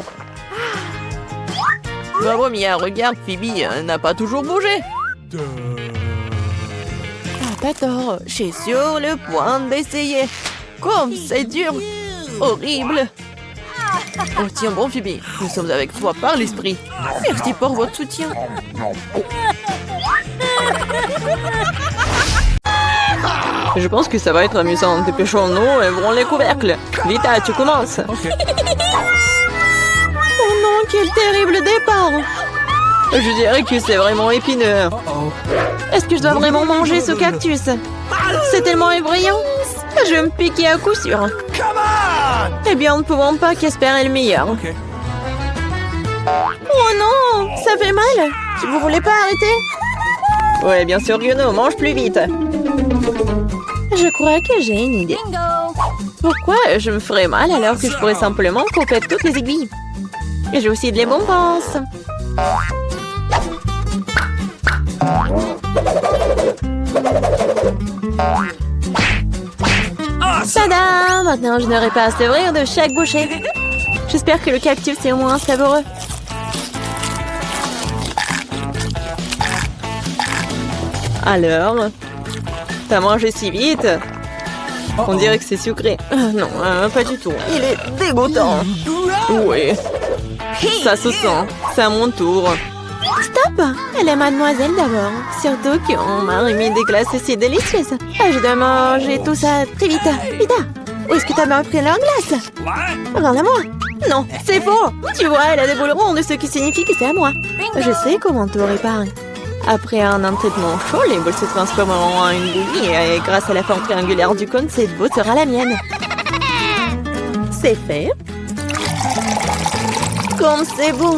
Bravo, Mia. Regarde, Phoebe n'a pas toujours bougé. Ah, pas tort. Je suis sur le point d'essayer. Comme c'est dur. Horrible. Oh, tiens bon, Phoebe. Nous sommes avec toi par l'esprit. Merci pour votre soutien. Je pense que ça va être amusant. Dépêchons-nous et ouvrons les couvercles. Vita, tu commences. Oh non, quel terrible départ! Je dirais que c'est vraiment épineux. Est-ce que je dois vraiment manger ce cactus? C'est tellement effrayant! Je vais me piquer à coup sûr. Eh bien, nous ne pouvons pas qu'espérer le meilleur. Oh non! Ça fait mal! Vous voulez pas arrêter? Ouais, bien sûr, Guno, mange plus vite. Je crois que j'ai une idée. Pourquoi je me ferais mal alors que je pourrais simplement couper toutes les aiguilles? Et j'ai aussi de les bonbons. Tada! Maintenant, je n'aurai pas à s'ouvrir de chaque bouchée. J'espère que le cactus est au moins savoureux. Alors, t'as mangé si vite? On dirait que c'est sucré. Non, pas du tout. Il est dégoûtant. Oui. Ça se sent. C'est à mon tour. Stop! Elle est mademoiselle d'abord. Surtout qu'on m'a remis des glaces si délicieuses. Ah, je dois manger tout ça très vite. Vita, où est-ce que t'as bien pris leur glace? Rends-la-moi. Non, c'est faux. Tu vois, elle a des boules rondes, ce qui signifie que c'est à moi. Je sais comment tout réparer. Après un entraînement chaud, les boules se transformeront en une bouillie et grâce à la forme triangulaire du cône, cette boule sera la mienne. C'est fait. Comme c'est bon.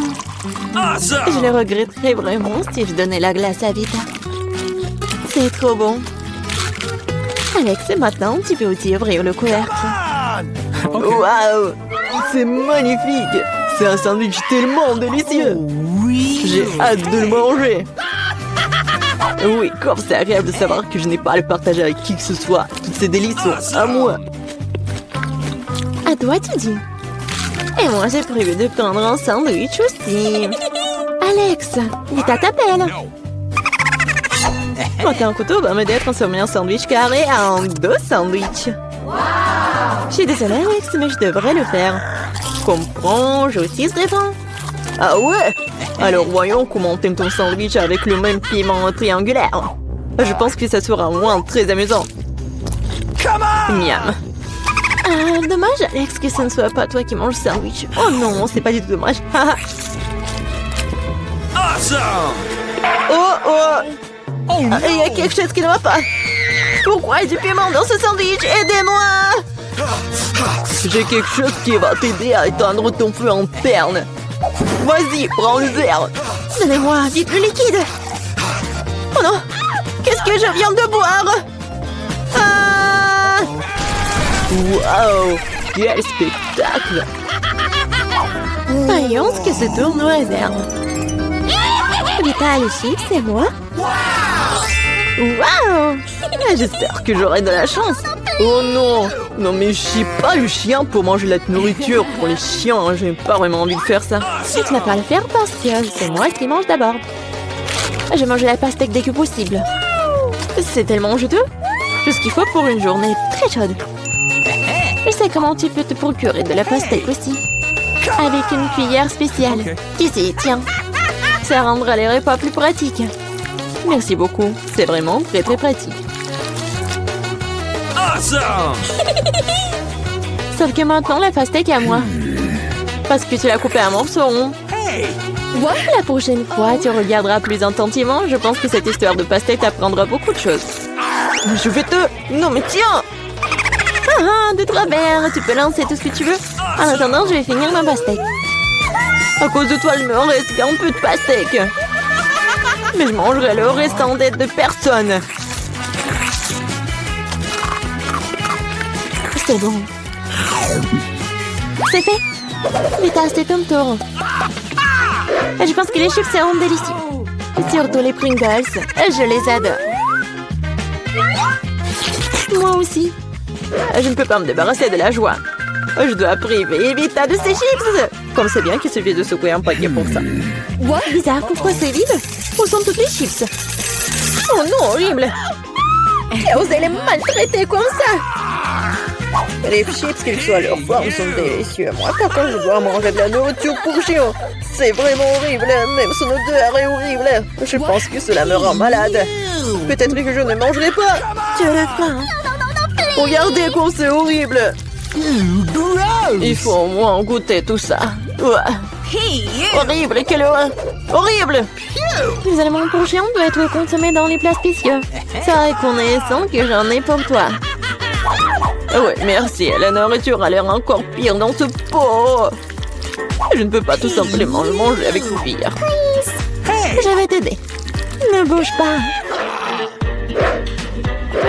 Je le regretterais vraiment si je donnais la glace à Vita. C'est trop bon. Alex, maintenant, tu peux aussi ouvrir le couvercle. Waouh! C'est magnifique! C'est un sandwich tellement délicieux! J'ai hâte de le manger! Oui, comme c'est agréable de savoir que je n'ai pas à le partager avec qui que ce soit. Toutes ces délices sont à moi. À toi, tu dis. Et moi, j'ai prévu de prendre un sandwich aussi. Alex, vite à t'appelle. Monter un couteau va m'aider à transformer un sandwich carré en 2 sandwichs. Je suis désolée, Alex, mais je devrais le faire. Comprends, je aussi serai bon. Ah ouais? Alors voyons comment t'aimes ton sandwich avec le même piment triangulaire. Je pense que ça sera au moins très amusant. Miam. Ah, dommage, Alex, que ce ne soit pas toi qui manges le sandwich. Oh non, c'est pas du tout dommage. Awesome! Oh, il y a quelque chose qui ne va pas. Pourquoi il y a du piment dans ce sandwich? Aidez-moi! J'ai quelque chose qui va t'aider à éteindre ton feu interne. Vas-y, prends le verre. Donnez-moi vite le liquide. Oh non! Qu'est-ce que je viens de boire? Ah! Wow! Quel spectacle! Voyons ce que ce tournoi réserve. Vita, les chips, c'est moi. Wow! J'espère que j'aurai de la chance. Oh non! Non mais je suis pas le chien pour manger la nourriture pour les chiens. J'ai pas vraiment envie de faire ça. Et tu vas pas le faire parce que c'est moi qui mange d'abord. Je mange la pastèque dès que possible. C'est tellement juteux. Tout ce qu'il faut pour une journée très chaude. Je sais comment tu peux te procurer de la pastèque aussi. Avec une cuillère spéciale. Ici, tiens. Ça rendra les repas plus pratiques. Merci beaucoup. C'est vraiment très très pratique. Awesome! Sauf que maintenant, la pastèque est à moi. Parce que tu l'as coupée en morceaux. La prochaine fois, Tu regarderas plus attentivement. Je pense que cette histoire de pastèque t'apprendra beaucoup de choses. Je vais te... Non mais tiens! de travers, tu peux lancer tout ce que tu veux. En attendant, je vais finir ma pastèque. À cause de toi, il me reste un peu de pastèque. Mais je mangerai le restant d'aide de personne. C'est bon. C'est fait. Vita, c'est ton tour. Je pense que les chips seront délicieux. Surtout les Pringles. Je les adore. Moi aussi. Je ne peux pas me débarrasser de la joie. Je dois priver Vita de ses chips. Comme c'est bien qu'il suffit de secouer un paquet pour ça. Bizarre, pourquoi c'est vide? Où sont toutes les chips? Oh non, horrible. Qui a osé les maltraiter comme ça? Les chips, qu'ils soient leur forme, sont délicieux. Moi, par contre, je dois manger de la nourriture pour chien. C'est vraiment horrible. Même son odeur est horrible. Je pense que cela me rend malade. Peut-être que je ne mangerai pas. Tu as la faim. Regardez comme c'est horrible. Il faut au moins goûter tout ça. Horrible, quelle horreur. Horrible. Les aliments pour chiens doivent être consommés dans les plats spéciaux. C'est reconnaissant que j'en ai pour toi. Ouais, merci. La nourriture a l'air encore pire dans ce pot. Je ne peux pas tout simplement le manger avec une cuillère. Je vais t'aider. Ne bouge pas.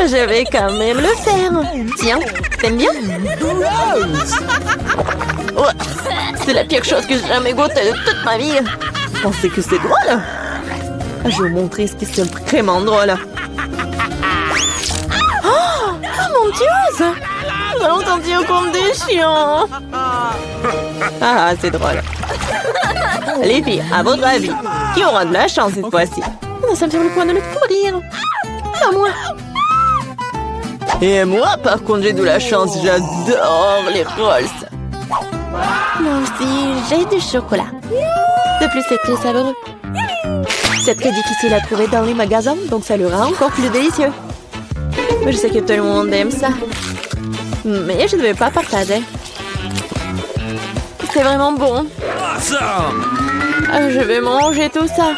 Je vais quand même le faire. Tiens, t'aimes bien? Ouais, c'est la pire chose que j'ai jamais goûté de toute ma vie. Pensez que c'est drôle? Je vais vous montrer ce qui est vraiment drôle. Oh mon Dieu! Nous allons sentir comme des chiens. Ah, c'est drôle. Les filles, à votre avis, qui aura de la chance cette fois-ci? Nous sommes sur le point de le pourrir. Pas moi. Et moi, par contre, j'ai de la chance. J'adore les rolls. Moi aussi, j'ai du chocolat. De plus, c'est très savoureux. C'est très difficile à trouver dans les magasins, donc ça le rend encore plus délicieux. Mais je sais que tout le monde aime ça. Mais je ne vais pas partager. C'est vraiment bon. Je vais manger tout ça.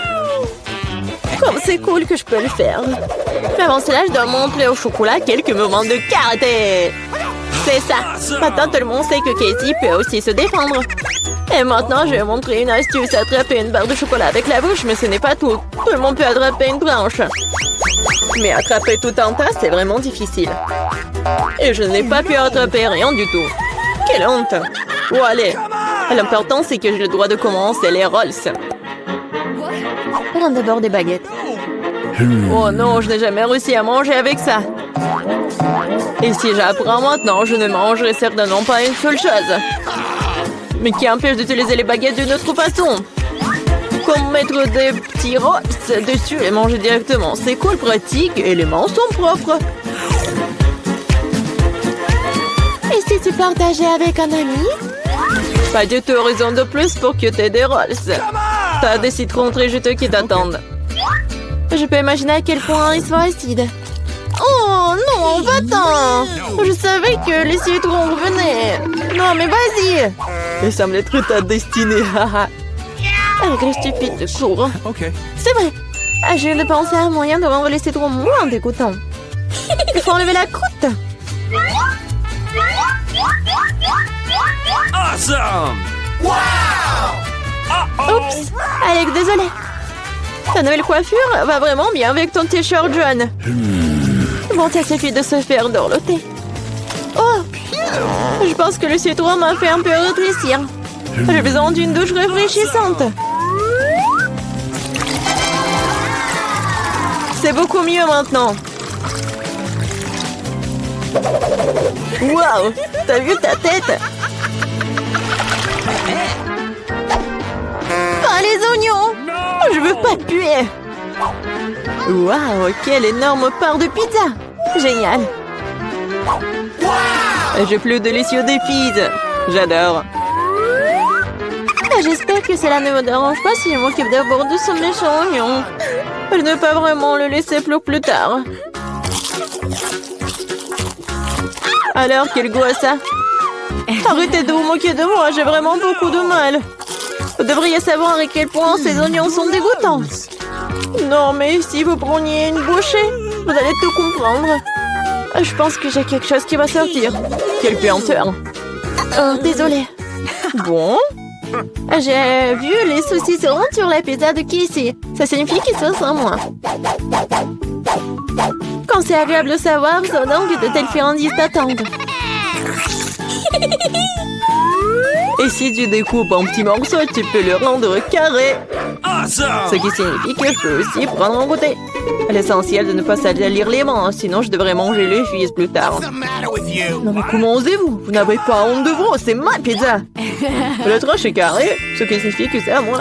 Comme c'est cool que je peux le faire. Mais avant cela, je dois montrer au chocolat quelques moments de karaté. C'est ça. Maintenant, tout le monde sait que Casey peut aussi se défendre. Et maintenant, je vais montrer une astuce. Attraper une barre de chocolat avec la bouche, mais ce n'est pas tout. Tout le monde peut attraper une branche. Mais attraper tout un tas, c'est vraiment difficile. Et je n'ai pas pu attraper rien du tout. Quelle honte. Oh, allez. L'important, c'est que j'ai le droit de commencer les rolls. Prends d'abord des baguettes. Oh non, je n'ai jamais réussi à manger avec ça. Et si j'apprends maintenant, je ne mangerai certainement pas une seule chose. Mais qui empêche d'utiliser les baguettes d'une autre façon? Comme mettre des petits rosses dessus et manger directement. C'est cool, pratique et les mains sont propres. Et si tu partageais avec un ami? Pas du tout raison de plus pour que t'aies des rolls. T'as des citrons très juteux qui t'attendent. Je peux imaginer à quel point ils sont acides. Oh non, va-t'en! Je savais que les citrons revenaient. Non, mais vas-y! Il semble être ta destinée. Avec les stupides de cours. Okay. C'est vrai. Je viens de penser à un moyen de rendre les citrons moins dégoûtants. Il faut enlever la croûte. Awesome! Wow! Uh-oh! Oups. Alex, désolé. Ta nouvelle coiffure va vraiment bien avec ton t-shirt jaune. Bon, ça suffit de se faire dorloter. Oh! Je pense que le citron m'a fait un peu rétrécir. J'ai besoin d'une douche rafraîchissante. C'est beaucoup mieux maintenant. Waouh! T'as vu ta tête? Pas les oignons! Je veux pas puer. Waouh! Quelle énorme part de pizza! Génial! J'ai plus délicieux des filles. J'adore. J'espère que cela ne me dérange pas si je m'occupe d'abord de ce méchant oignon. Je ne peux pas vraiment le laisser pour plus tard. Alors, quel goût a ça? Arrêtez de vous moquer de moi, j'ai vraiment beaucoup de mal. Vous devriez savoir à quel point ces oignons sont dégoûtants. Non, mais si vous preniez une bouchée, vous allez tout comprendre. Je pense que j'ai quelque chose qui va sortir. Quelle puanteur. Oh, désolée. Bon? J'ai vu les saucissons sur la pizza de Casey. Ça signifie qu'ils sont sans moi. Quand c'est agréable de savoir, ça donc de telles friandises t'attendent. Et si tu découpes en petits morceaux, tu peux le rendre carré. Awesome! Ce qui signifie que je peux aussi prendre un goûter. L'essentiel de ne pas salir les mains, sinon je devrais manger les fils plus tard. What's the matter with you? Non mais comment osez-vous? Vous n'avez pas honte de vous, c'est ma pizza. Le tranche est carré, ce qui signifie que c'est à moi.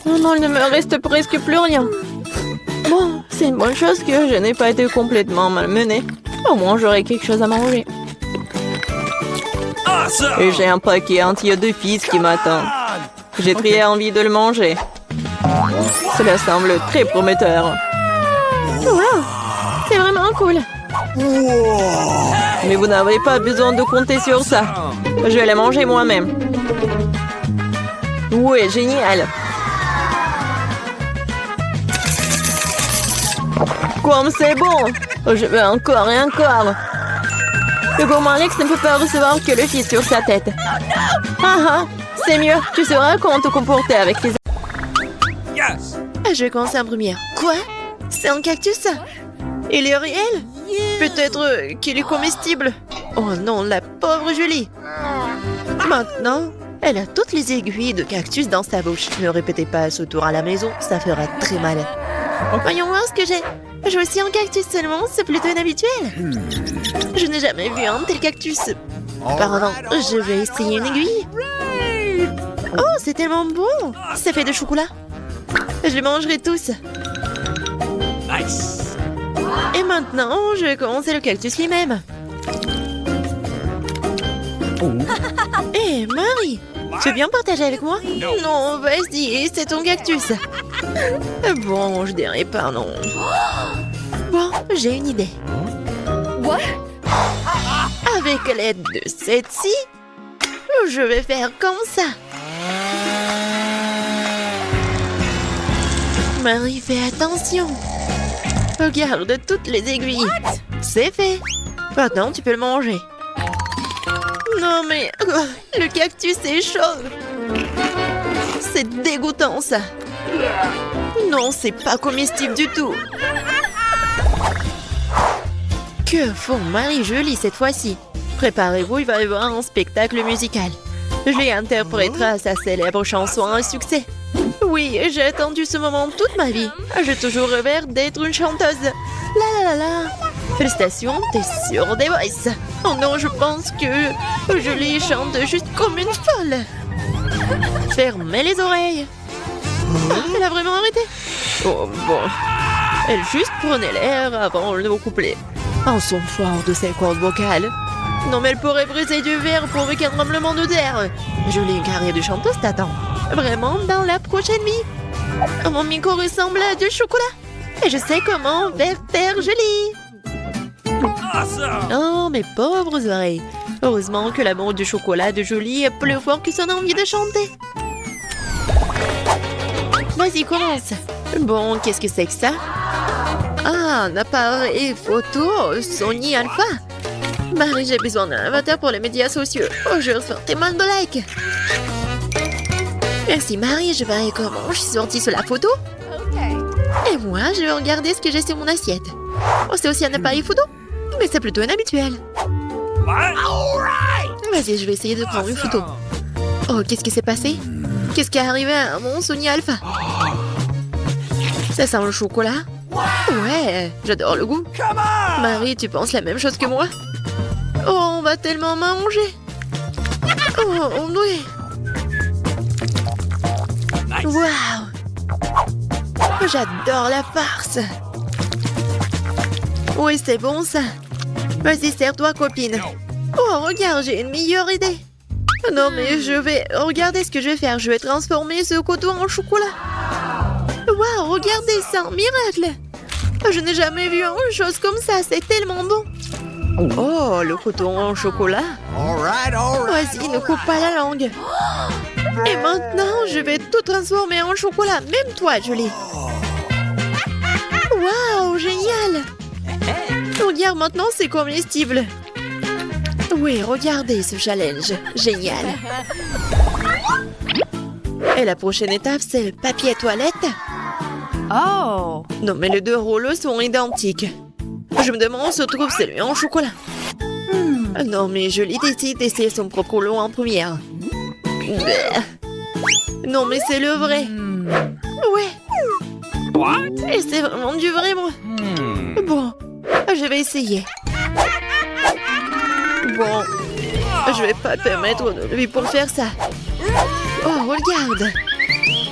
Oh non, il ne me reste presque plus rien. Bon, c'est une bonne chose que je n'ai pas été complètement malmenée. Au moins j'aurai quelque chose à manger. Awesome! Et j'ai un paquet entier de fils qui m'attend. J'ai très envie de le manger. Cela semble très prometteur. Wow, c'est vraiment cool. Mais vous n'avez pas besoin de compter sur ça. Je vais les manger moi-même. Ouais, génial. Comme c'est bon. Je veux encore et encore. Le gourmand Alex ne peut pas recevoir que le fils sur sa tête. Ah ah, c'est mieux. Tu sauras comment te comporter avec tes... Yes! Je commence en première. Quoi? C'est un cactus? Il est réel? Peut-être qu'il est comestible. Oh non, la pauvre Julie. Maintenant, elle a toutes les aiguilles de cactus dans sa bouche. Ne répétez pas ce tour à la maison, ça fera très mal. Voyons voir ce que j'ai. J'ai aussi un cactus seulement, c'est plutôt inhabituel. Je n'ai jamais vu un tel cactus. Pardon, je vais essayer une aiguille. Oh, c'est tellement bon. Ça fait de chocolat. Je les mangerai tous. Nice! Et maintenant, je vais commencer le cactus lui-même. Hé, Marie, tu veux bien partager avec moi? Non, vas-y, c'est ton cactus. Bon, je dirais pas non. Bon, j'ai une idée. Avec l'aide de cette-ci, je vais faire comme ça. Marie, fais attention. Regarde toutes les aiguilles. C'est fait. Maintenant, tu peux le manger. Non, mais le cactus est chaud. C'est dégoûtant, ça. Non, c'est pas comestible du tout. Que font Marie Julie cette fois-ci? Préparez-vous, il va y avoir un spectacle musical. Julie interprétera sa célèbre chanson à un succès. Oui, j'ai attendu ce moment toute ma vie. J'ai toujours rêvé d'être une chanteuse. La la la la. Félicitations, t'es sûre des voices. Oh non, je pense que Julie chante juste comme une folle. Fermez les oreilles. Elle a vraiment arrêté. Oh bon. Elle juste prenait l'air avant le nouveau couplet. En son fort de ses cordes vocales. Non mais elle pourrait briser du verre pour un tremblement de terre. Julie, une carrière de chanteuse t'attend. Vraiment dans la prochaine vie. Oh, mon micro ressemble à du chocolat. Et je sais comment faire Julie. Awesome! Oh, mes pauvres oreilles. Heureusement que l'amour du chocolat de Julie est plus fort que son envie de chanter. Vas-y, commence. Bon, qu'est-ce que c'est que ça? Ah, un appareil photo Sony Alpha. Marie, j'ai besoin d'un avatar pour les médias sociaux. Oh, je reçois tellement de likes. Merci Marie, je verrai comment je suis sortie sur la photo. Et moi, je vais regarder ce que j'ai sur mon assiette. Oh, c'est aussi un appareil photo? Mais c'est plutôt un habituel. What? Vas-y, je vais essayer de prendre une photo. Oh, qu'est-ce qui s'est passé? Qu'est-ce qui est arrivé à mon Sony Alpha? Ça sent le chocolat? Ouais, j'adore le goût. Come on! Marie, tu penses la même chose que moi? Oh, on va tellement manger. Oh, oui. Nice. Waouh! J'adore la farce. Oui, c'est bon ça. Vas-y, sers-toi, copine. Oh, regarde, j'ai une meilleure idée. Non, mais je vais... Regardez ce que je vais faire. Je vais transformer ce coton en chocolat. Waouh, regardez ça, un miracle. Je n'ai jamais vu une chose comme ça. C'est tellement bon. Oh, le coton en chocolat. All right. Vas-y, ne coupe pas la langue. Et maintenant, je vais tout transformer en chocolat. Même toi, Julie. Waouh, génial. Regarde, maintenant, c'est comestible. Oui, regardez ce challenge. Génial. Et la prochaine étape, c'est le papier toilette. Oh. Non, mais les deux rôles sont identiques. Je me demande où se trouve celui en chocolat. Non, mais Julie décide d'essayer son propre rouleau en première. Bleh. Non, mais c'est le vrai. Ouais. What? Et c'est vraiment du vrai, moi. Bon, je vais essayer. Bon, je vais pas permettre de lui pour faire ça. Oh, regarde.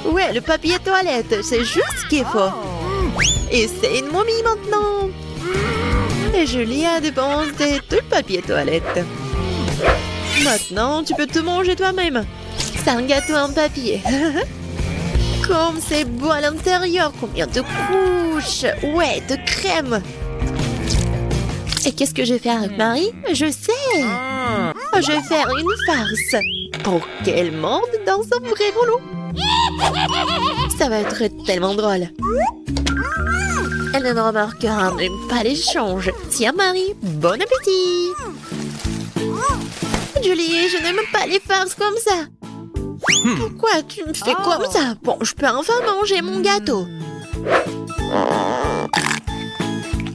Ouais, le papier toilette, c'est juste ce qu'il faut. Et c'est une momie maintenant. Et Julie a dépensé tout le papier toilette. Maintenant, tu peux tout manger toi-même. C'est un gâteau en papier. Comme c'est beau à l'intérieur. Combien de couches. Ouais, de crème. Et qu'est-ce que je vais faire avec Marie? Je sais. Je vais faire une farce. Pour qu'elle morde dans son vrai rouleau. Ça va être tellement drôle. Elle ne remarquera même pas l'échange. Tiens, Marie, bon appétit. Julie, je n'aime pas les farces comme ça. Pourquoi tu me fais comme ça? Bon, je peux enfin manger mon gâteau.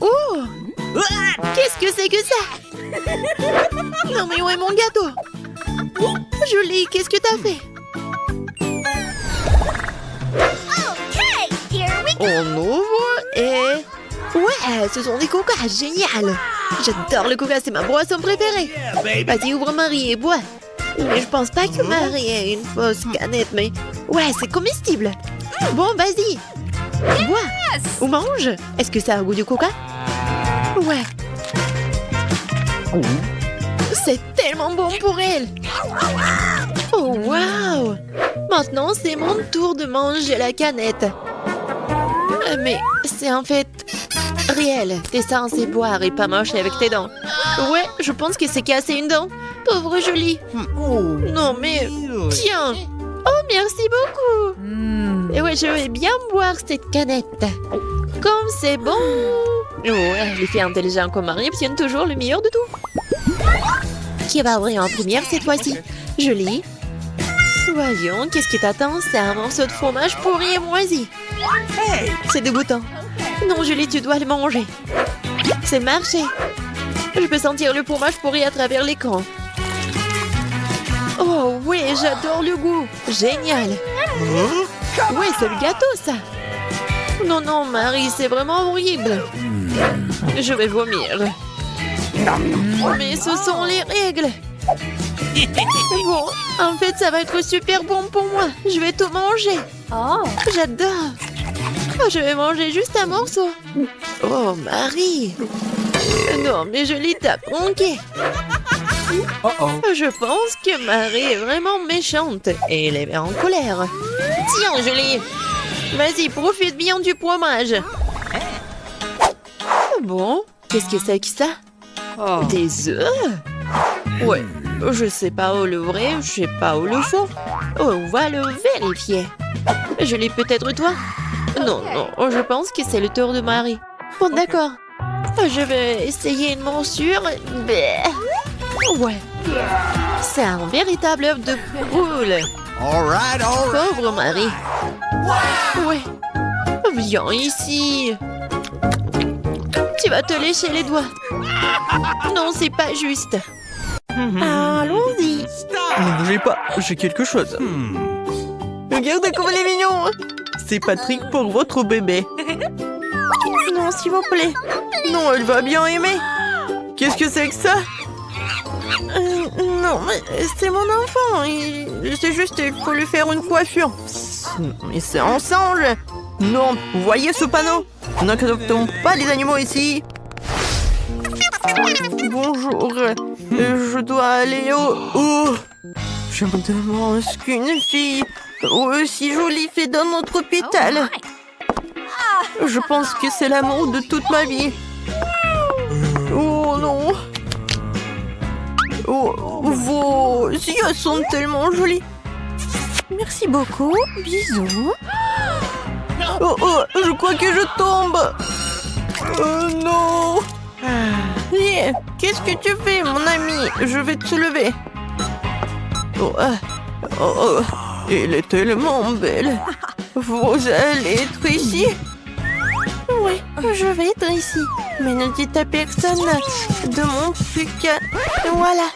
Oh! Qu'est-ce que c'est que ça? Non mais où est mon gâteau? Julie, qu'est-ce que t'as fait? On ouvre et... Ouais, ce sont des coca, génial. J'adore le coca, c'est ma boisson préférée. Yeah, baby. Vas-y, ouvre Marie et bois. Mais je pense pas que Marie ait une fausse canette, mais... Ouais, c'est comestible. Bon, vas-y. Bois. Ou mange. Est-ce que ça a un goût du coca? Ouais. C'est tellement bon pour elle. Oh, waouh. Maintenant, c'est mon tour de manger la canette. Mais c'est en fait... réel. T'es censé boire et pas mâcher avec tes dents. Ouais, je pense que c'est cassé une dent. Pauvre Julie. Non mais... Tiens. Oh, merci beaucoup. Et ouais, je vais bien boire cette canette. Comme c'est bon. Ouais, les filles intelligentes comme Marie obtiennent toujours le meilleur de tout. Qui va ouvrir en première cette fois-ci? Julie. Voyons, qu'est-ce qui t'attend? C'est un morceau de fromage pourri et moisi. C'est dégoûtant. Non, Julie, tu dois le manger. C'est le marché. Je peux sentir le fromage pourri à travers l'écran. Oh, oui, j'adore le goût. Génial. Oui, c'est le gâteau, ça. Non, non, Marie, c'est vraiment horrible. Je vais vomir. Mais ce sont les règles. Bon, en fait, ça va être super bon pour moi. Je vais tout manger. Oh. J'adore. Oh, je vais manger juste un morceau. Oh, Marie. Non, mais je l'ai tapronqué. Je pense que Marie est vraiment méchante et elle est en colère. Tiens, je l'ai. Vas-y, profite bien du fromage. Bon, qu'est-ce que c'est que ça? Des œufs? Ouais, je sais pas où le vrai, je sais pas où le faux. On va le vérifier. Je l'ai peut-être toi? Non, non, je pense que c'est le tour de Marie. Bon, d'accord. Je vais essayer une morsure. Ouais. C'est un véritable œuf de poule. All right. Pauvre Marie. Ouais. Viens ici. Tu vas te lécher les doigts. Non, c'est pas juste. Allons-y. Ne bougez pas, j'ai quelque chose. Regardez comme elle est mignon. C'est Patrick pour votre bébé. Non, s'il vous plaît. Non, elle va bien aimer. Qu'est-ce que c'est que ça? Non, mais c'est mon enfant. C'est juste, il faut lui faire une coiffure. Mais c'est ensemble. Non, vous voyez ce panneau? N'adoptons pas les animaux ici. Bonjour. Je dois aller au... Je me demande ce qu'une fille aussi jolie fait dans notre hôpital. Je pense que c'est l'amour de toute ma vie. Oh non. Oh, vos yeux sont tellement jolis. Merci beaucoup. Bisous. Oh, je crois que je tombe. Oh non. Yeah. Qu'est-ce que tu fais, mon ami? Je vais te lever. Elle est tellement belle. Vous allez être ici? Oui, je vais être ici. Mais ne dites à personne de mon truc. Voilà.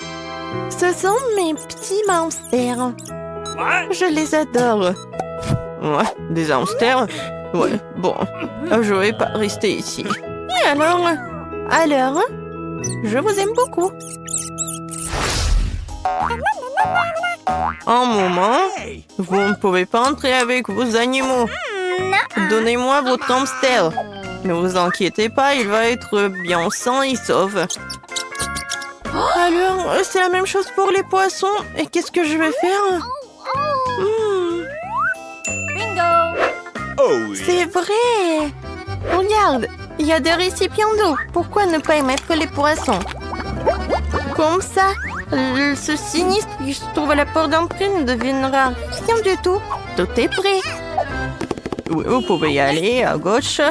Ce sont mes petits hamsters. Je les adore. Ouais, des hamsters. Ouais, bon, je vais pas rester ici. Et alors, je vous aime beaucoup. Un moment, vous ne pouvez pas entrer avec vos animaux. Donnez-moi votre hamster. Ne vous inquiétez pas, il va être bien sain et sauf. Alors, c'est la même chose pour les poissons. Et qu'est-ce que je vais faire? C'est vrai. Regarde, il y a des récipients d'eau. Pourquoi ne pas y mettre les poissons? Comme ça, ce sinistre qui se trouve à la porte d'entrée ne deviendra rien du tout. Tout est prêt. Oui, vous pouvez y aller à gauche.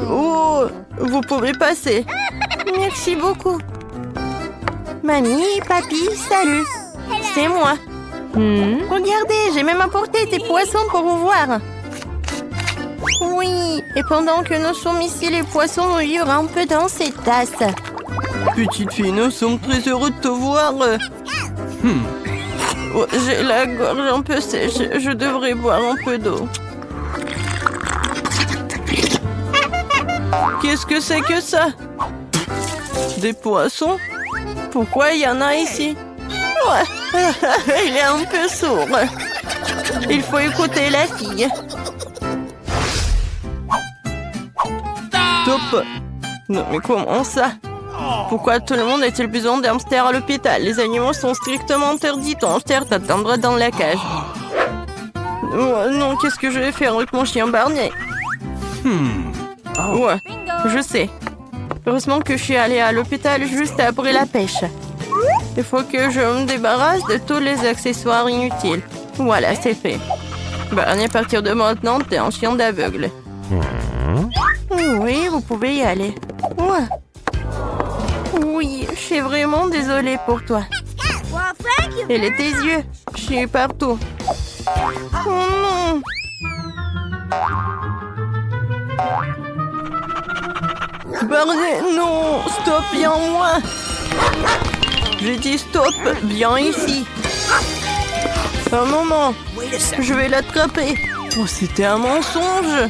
Oh, vous pouvez passer. Merci beaucoup. Mamie, papy, salut. C'est moi. Regardez, j'ai même apporté des poissons pour vous voir. Oui, et pendant que nous sommes ici, les poissons vivent un peu dans ces tasses. Petite fille, nous sommes très heureux de te voir. Oh, j'ai la gorge un peu sèche. Je devrais boire un peu d'eau. Qu'est-ce que c'est que ça? Des poissons? Pourquoi il y en a ici? Ouais, il est un peu sourd. Il faut écouter la fille. Stop! Non, mais comment ça? Pourquoi tout le monde a-t-il besoin d'hamsters à l'hôpital? Les animaux sont strictement interdits. Ton hamster t'attendra dans la cage. Oh, non, qu'est-ce que je vais faire avec mon chien Barney? Ouais, je sais. Heureusement que je suis allée à l'hôpital juste après la pêche. Il faut que je me débarrasse de tous les accessoires inutiles. Voilà, c'est fait. Barney, à partir de maintenant, t'es un chien d'aveugle. Oui, vous pouvez y aller. Ouais. Oui, je suis vraiment désolée pour toi. Et tes yeux, je suis partout. Oh non. Barney, non! Stop, viens moi! J'ai dit stop, viens ici! Un moment, je vais l'attraper. Oh, c'était un mensonge.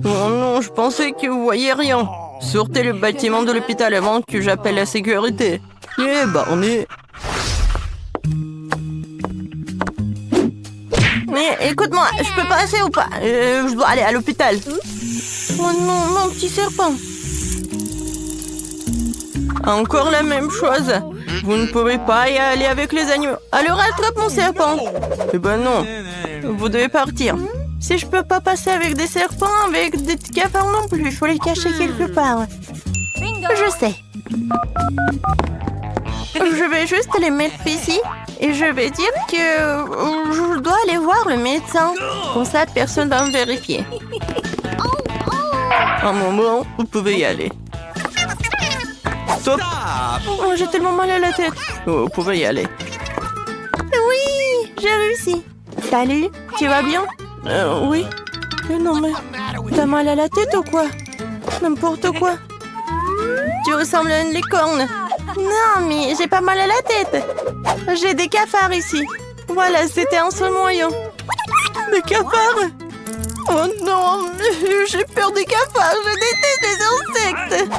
Oh non, je pensais que vous voyiez rien. Sortez le bâtiment de l'hôpital avant que j'appelle la sécurité. Eh ben, on est... Mais écoute-moi, je peux passer ou pas? Je dois aller à l'hôpital. Oh non, mon petit serpent. Encore la même chose. Vous ne pouvez pas y aller avec les agneaux. Alors attrape mon serpent. Eh ben non, vous devez partir. Si je peux pas passer avec des serpents, avec des cafards non plus, il faut les cacher quelque part. Je sais. Je vais juste les mettre ici et je vais dire que je dois aller voir le médecin. Comme ça, personne va me vérifier. Un moment, vous pouvez y aller. Stop. Oh, j'ai tellement mal à la tête. Vous pouvez y aller. Oui, j'ai réussi. Salut, tu vas bien? Oui. Non mais, t'as mal à la tête ou quoi? N'importe quoi. Tu ressembles à une licorne. Non, mais j'ai pas mal à la tête. J'ai des cafards ici. Voilà, c'était un seul moyen. Des cafards? Oh non, j'ai peur des cafards, je déteste les insectes.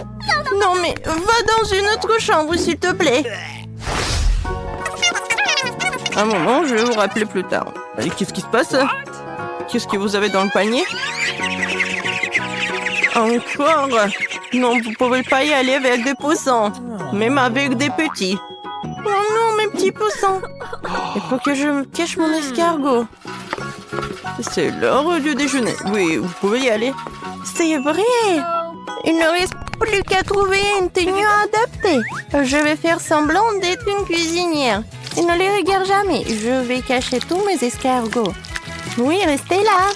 Non, mais va dans une autre chambre, s'il te plaît. Un moment, je vais vous rappeler plus tard. Qu'est-ce qui se passe? Qu'est-ce que vous avez dans le panier? Encore? Non, vous pouvez pas y aller avec des poussins. Même avec des petits. Oh non, mes petits poussins. Il faut que je me cache mon escargot. C'est l'heure du déjeuner. Oui, vous pouvez y aller. C'est vrai. Il ne reste plus qu'à trouver une tenue adaptée. Je vais faire semblant d'être une cuisinière. Ils ne les regardent jamais. Je vais cacher tous mes escargots. Oui, restez là.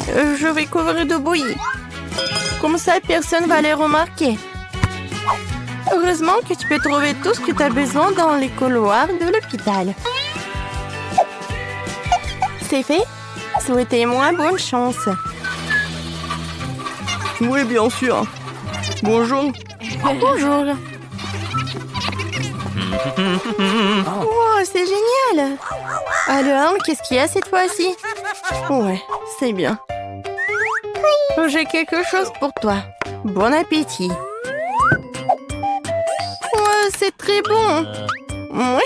Je vais couvrir de bouillie. Comme ça, personne va les remarquer. Heureusement que tu peux trouver tout ce que tu as besoin dans les couloirs de l'hôpital. C'est fait? Souhaitez-moi bonne chance. Oui, bien sûr. Bonjour. Bonjour. Wow, c'est génial. Alors, qu'est-ce qu'il y a cette fois-ci? Ouais, c'est bien. J'ai quelque chose pour toi. Bon appétit. Oh, c'est très bon. Oui.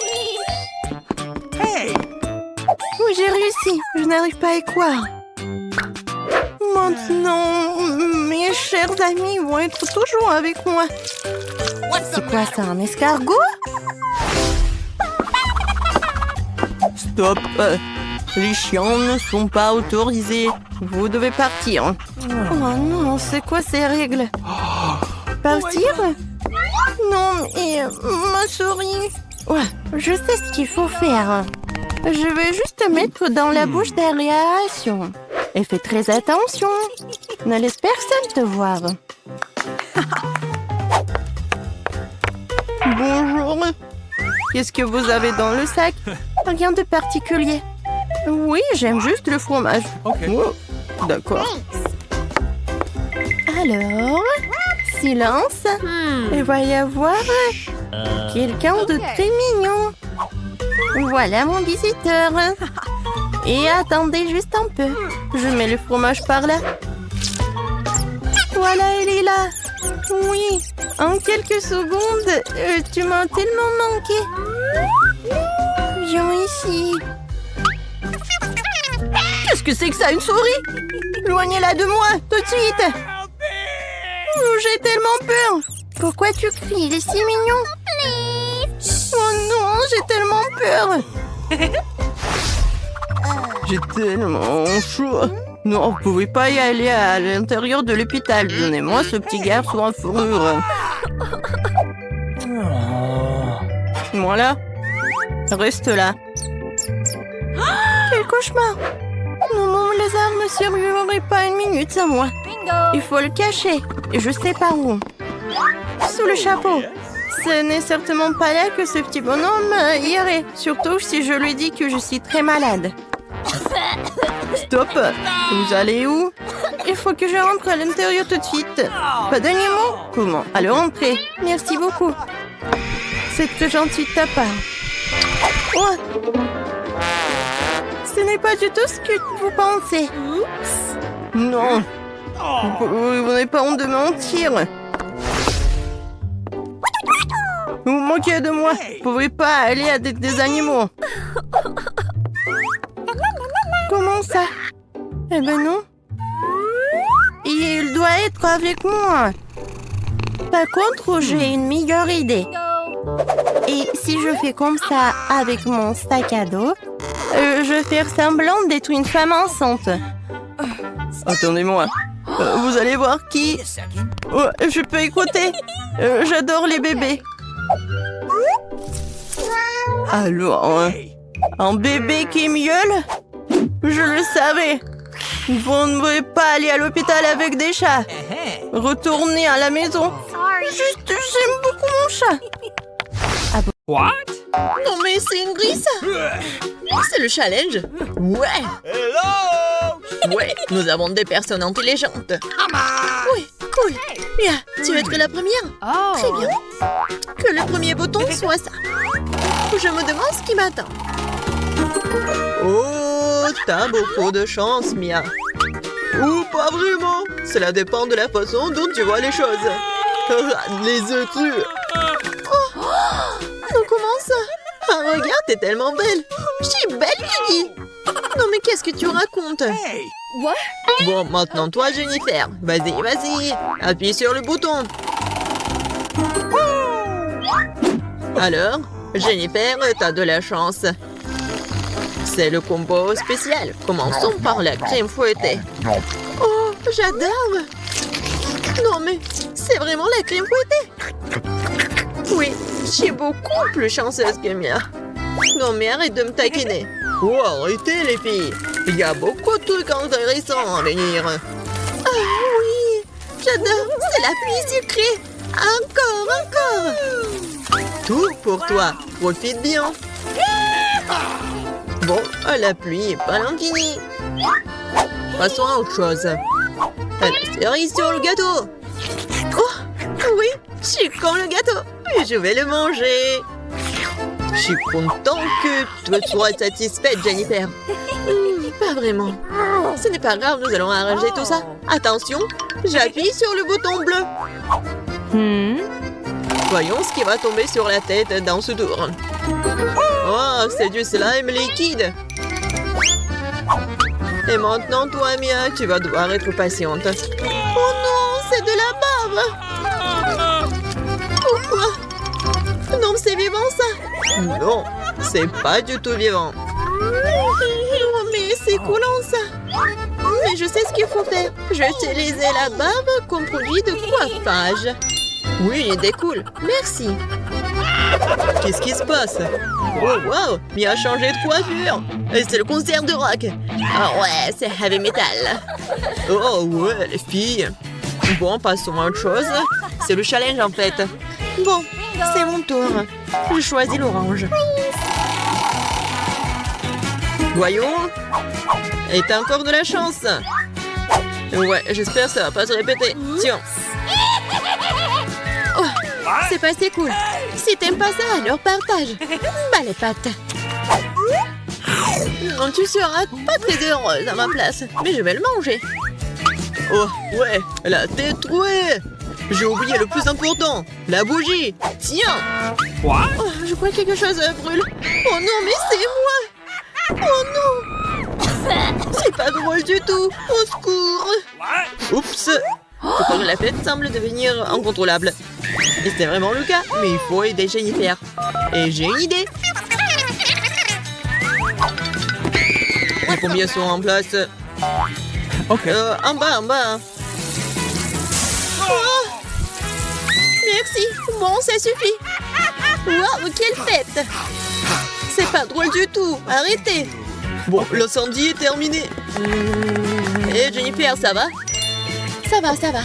Oui, j'ai réussi. Je n'arrive pas à y croire. Maintenant, mes chers amis vont être toujours avec moi. C'est quoi ça, un escargot? Stop. Les chiens ne sont pas autorisés. Vous devez partir. Oh non, c'est quoi ces règles? Partir? Non, mais ma souris. Ouais, je sais ce qu'il faut faire. Je vais juste te mettre dans la bouche d'aération. Et fais très attention. Ne laisse personne te voir. Bonjour. Qu'est-ce que vous avez dans le sac? Rien de particulier. Oui, j'aime juste le fromage. Oh, d'accord. Alors, silence. Il va y avoir quelqu'un de très mignon. Voilà mon visiteur. Et attendez juste un peu. Je mets le fromage par là. Voilà, elle est là. Oui, en quelques secondes, tu m'as tellement manqué. Viens ici. Qu'est-ce que c'est que ça, une souris? Éloignez-la de moi, tout de suite. Oh, j'ai tellement peur. Pourquoi tu cries? Il est si mignon. Oh non, j'ai tellement peur. J'ai tellement chaud. Non, vous pouvez pas y aller à l'intérieur de l'hôpital. Donnez-moi ce petit garçon en fourrure. Voilà. Reste là. Quel cauchemar. Non, mon lézard ne survivrait pas une minute sans moi. Il faut le cacher. Et je sais par où. Sous le chapeau. Ce n'est certainement pas là que ce petit bonhomme irait. Surtout si je lui dis que je suis très malade. Stop. Vous allez où? Il faut que je rentre à l'intérieur tout de suite. Pas dernier mot? Comment? Allez, entrez. Merci beaucoup. C'est très gentil de ta part. Oh. Ce n'est pas du tout ce que vous pensez. Non. Vous n'avez pas honte de mentir. Vous manquez de moi. Vous pouvez pas aller avec des animaux. Comment ça? Eh ben non. Il doit être avec moi. Par contre, j'ai une meilleure idée. Et si je fais comme ça avec mon sac à dos, je vais faire semblant d'être une femme enceinte. Attendez-moi. Vous allez voir qui... Oh, je peux écouter. J'adore les bébés. Alors, un bébé qui miaule? Je le savais. Vous ne pouvez pas aller à l'hôpital avec des chats. Retournez à la maison. Juste, j'aime beaucoup mon chat. What? Non mais c'est une grille ça. C'est le challenge. Ouais. Hello! Ouais, nous avons des personnes intelligentes. Oui, cool. Mia, tu veux être la première? Oh. Très bien. Que le premier bouton soit ça. Je me demande ce qui m'attend. Oh, t'as beaucoup de chance, Mia. Ou pas vraiment. Cela dépend de la façon dont tu vois les choses. Les œufs crus. Oh, non, comment ça? Ah, regarde, t'es tellement belle. Je suis belle, tu dis. Non, mais qu'est-ce que tu racontes? Hey! Bon, maintenant toi, Jennifer. Vas-y, vas-y. Appuie sur le bouton. Alors, Jennifer, t'as de la chance. C'est le combo spécial. Commençons par la crème fouettée. Oh, j'adore. Non, mais c'est vraiment la crème fouettée. Oui, je suis beaucoup plus chanceuse que Mia. Non, mais arrête de me taquiner. Oh, arrêtez les filles. Il y a beaucoup de trucs intéressants à venir. Ah oui, j'adore. C'est la pluie sucrée. Encore. Tout pour toi. Profite bien. Bon, la pluie est pas l'infini. Passons à autre chose. La cerise sur le gâteau. Oh, oui, je suis comme le gâteau. Et je vais le manger. Je suis content que tu sois satisfaite, Jennifer. Pas vraiment. Ce n'est pas grave, nous allons arranger tout ça. Attention, j'appuie sur le bouton bleu. Voyons ce qui va tomber sur la tête dans ce tour. Oh, c'est du slime liquide. Et maintenant, toi, Mia, tu vas devoir être patiente. Oh non, c'est de la bave. Pourquoi? Non, c'est vivant, ça. Non, c'est pas du tout vivant. Oh, mais c'est coulant, ça. Mais je sais ce qu'il faut faire. Je vais utiliser la bave comme produit de coiffage. Oui, une idée cool. Merci. Qu'est-ce qui se passe? Oh, wow, Mia a changé de coiffure. Et c'est le concert de rock. Ah ouais, c'est heavy metal. Oh ouais, les filles. Bon, passons à autre chose. C'est le challenge, en fait. Bon, c'est mon tour. Je choisis l'orange. Voyons. Et t'as encore de la chance. Ouais, j'espère que ça va pas se répéter. Tiens. Oh, c'est pas assez cool. Si t'aimes pas ça, alors partage. Bah les pattes. Non, tu seras pas très heureuse à ma place, mais je vais le manger. Oh, ouais, la tête trouée. J'ai oublié le plus important, la bougie. Tiens. What? Oh, je crois que quelque chose brûle. Oh non, mais c'est moi. Oh non. C'est pas drôle du tout. Au secours. What? Oups. Pourquoi la fête semble devenir incontrôlable. Et c'est vraiment le cas, mais il faut aider Jennifer. Et j'ai une idée. Et combien sont en place? Ok. En bas, en bas. Oh, merci. Bon, ça suffit. Wow, quelle fête. C'est pas drôle du tout. Arrêtez. Bon, l'incendie est terminé. Et Jennifer, ça va? Ça va, ça va.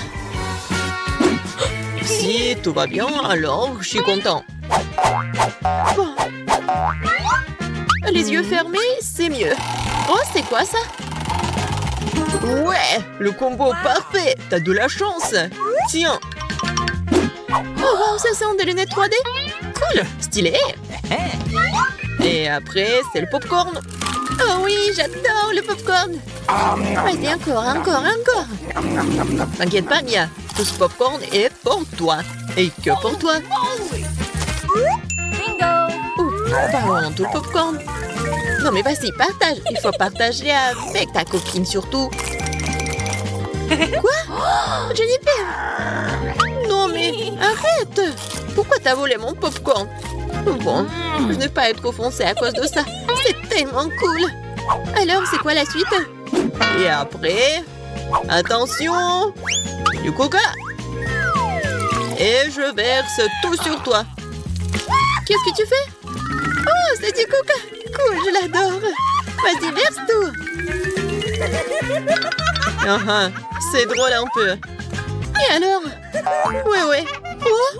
Si tout va bien, alors je suis content. Bon. Les yeux fermés, c'est mieux. Oh, c'est quoi ça? Ouais, le combo parfait. T'as de la chance. Tiens. Oh, wow, ça sent des lunettes 3D. Cool, stylé. Et après, c'est le popcorn. Oh oui, j'adore le popcorn. Vas-y, encore. T'inquiète pas, Mia. Tout ce popcorn est pour toi. Et que pour toi. Ouh, pas vraiment tout le popcorn. Non mais vas-y, partage. Il faut partager avec ta copine surtout. Quoi? Jennifer? Non mais arrête. Pourquoi t'as volé mon popcorn? Bon, je ne vais pas être offensée à cause de ça. C'est tellement cool. Alors, c'est quoi la suite? Et après, attention, du coca. Et je verse tout sur toi. Qu'est-ce que tu fais? Oh, c'est du coca. Cool, je l'adore. Vas-y, verse tout. C'est drôle un peu. Et alors? Ouais. Oh?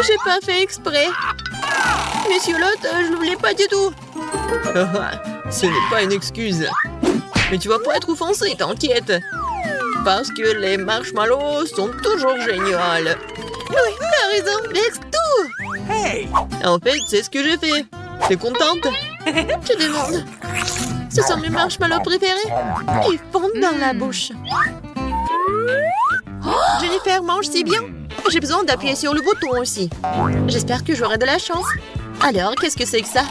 J'ai pas fait exprès. Monsieur Lot, je ne voulais pas du tout. Ce n'est pas une excuse. Mais tu vas pas être offensé, t'inquiète. Parce que les marshmallows sont toujours géniaux. Oui, t'as raison, verse tout. Hey! En fait, c'est ce que j'ai fait. T'es contente? Je demande. Ce sont mes marshmallows préférés. Ils fondent dans la bouche. Jennifer mange si bien. J'ai besoin d'appuyer sur le bouton aussi. J'espère que j'aurai de la chance. Alors, qu'est-ce que c'est que ça?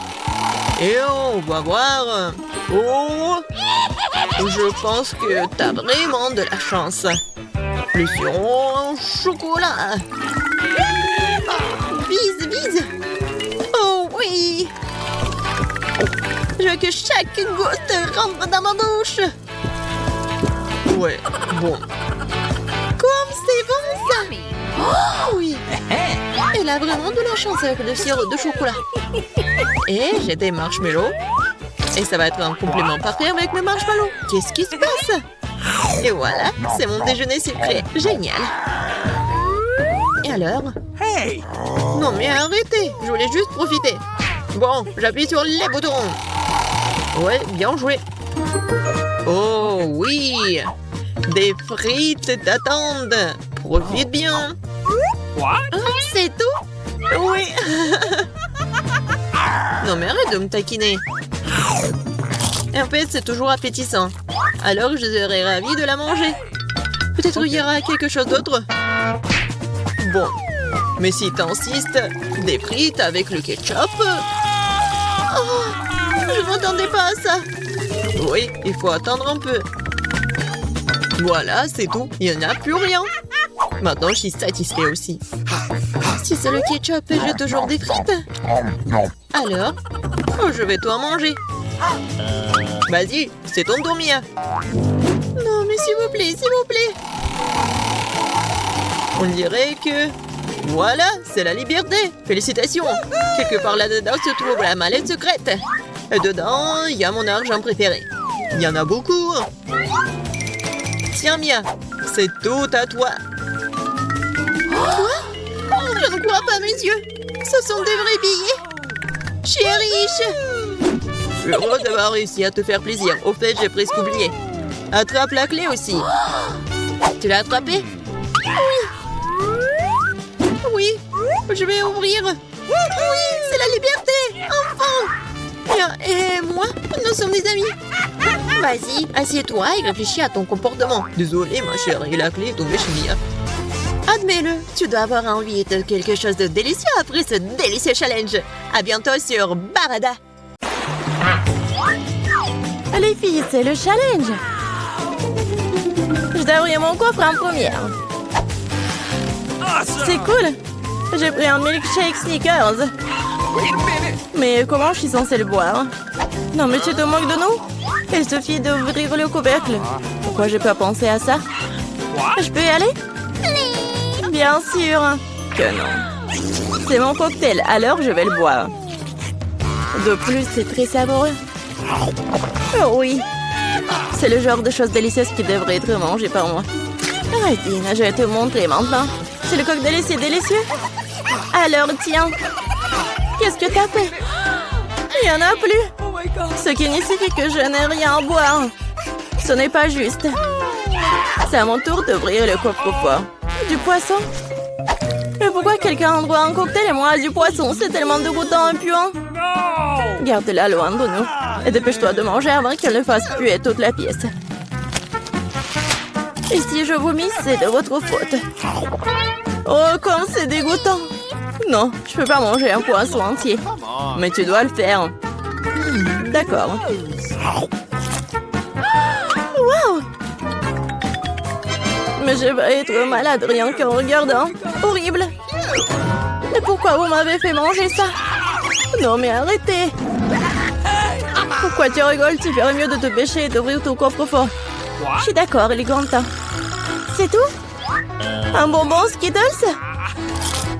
Et on va voir. Oh! Je pense que t'as vraiment de la chance. Le sirop au chocolat. Vise. Oh oui! Je veux que chaque goutte rentre dans ma bouche. Ouais, bon. Comme c'est bon ça! Oh oui! Elle a vraiment de la chance avec le sirop de chocolat. Et j'ai des marshmallows. Et ça va être un complément parfait avec mes marshmallows. Qu'est-ce qui se passe? Et voilà, c'est mon déjeuner sucré. Génial! Et alors? Hey! Non mais arrêtez! Je voulais juste profiter. Bon, j'appuie sur les boutons. Ouais, bien joué. Oh oui! Des frites t'attendent. Profite bien. What? C'est tout? Oui. Non mais arrête de me taquiner. En fait, c'est toujours appétissant. Alors je serais ravie de la manger. Peut-être qu'il y aura quelque chose d'autre. Bon. Mais si t'insistes, des frites avec le ketchup... Oh, je m'attendais pas à ça. Oui, il faut attendre un peu. Voilà, c'est tout. Il n'y en a plus rien. Maintenant, je suis satisfait aussi. Si c'est le ketchup, j'ai toujours des frites. Alors, je vais tout en manger. Vas-y, c'est ton tour, Mia. Non, mais s'il vous plaît. On dirait que... Voilà, c'est la liberté. Félicitations. Quelque part là-dedans se trouve la mallette secrète. Et dedans, il y a mon argent préféré. Il y en a beaucoup. Tiens, Mia, c'est tout à toi. Quoi? Je ne crois pas mes yeux. Ce sont des vrais billets. Je suis riche. Je suis heureux d'avoir réussi à te faire plaisir. Au fait, j'ai presque oublié. Attrape la clé aussi. Tu l'as attrapée? Oui, je vais ouvrir. Oui, c'est la liberté. Enfin. Et moi, nous sommes des amis. Vas-y, assieds-toi et réfléchis à ton comportement. Désolée, ma chérie, la clé est tombée chez Mia. Admets-le, tu dois avoir envie de quelque chose de délicieux après ce délicieux challenge. À bientôt sur Barada. Les filles, c'est le challenge. Je dois ouvrir mon coffre en première. C'est cool. J'ai pris un milkshake Snickers. Mais comment je suis censée le boire? Non, mais tu te moques de nous? Il suffit d'ouvrir le couvercle. Pourquoi j'ai pas pensé à ça? Je peux y aller? Bien sûr que non. C'est mon cocktail, alors je vais le boire. De plus, c'est très savoureux. Oh oui. C'est le genre de choses délicieuses qui devrait être mangées par moi. Arrêtine, je vais te montrer maintenant. C'est le cocktail, c'est délicieux. Alors, tiens. Qu'est-ce que t'as fait? Il n'y en a plus. Ce qui signifie que je n'ai rien à boire. Ce n'est pas juste. C'est à mon tour d'ouvrir le coffre-fort. Du poisson? Mais pourquoi quelqu'un doit un cocktail et moi du poisson? C'est tellement dégoûtant et puant. Garde-la loin de nous. Et dépêche-toi de manger avant qu'elle ne fasse puer toute la pièce. Et si je vomis, c'est de votre faute. Oh, comme c'est dégoûtant. Non, je peux pas manger un poisson entier. Mais tu dois le faire. D'accord. Wow! Mais je vais être malade rien qu'en regardant. Horrible. Mais pourquoi vous m'avez fait manger ça? Non mais arrêtez. Pourquoi tu rigoles? Tu ferais mieux de te pêcher et d'ouvrir ton coffre-fort. Je suis d'accord, il est grand temps. C'est tout? Un bonbon Skittles?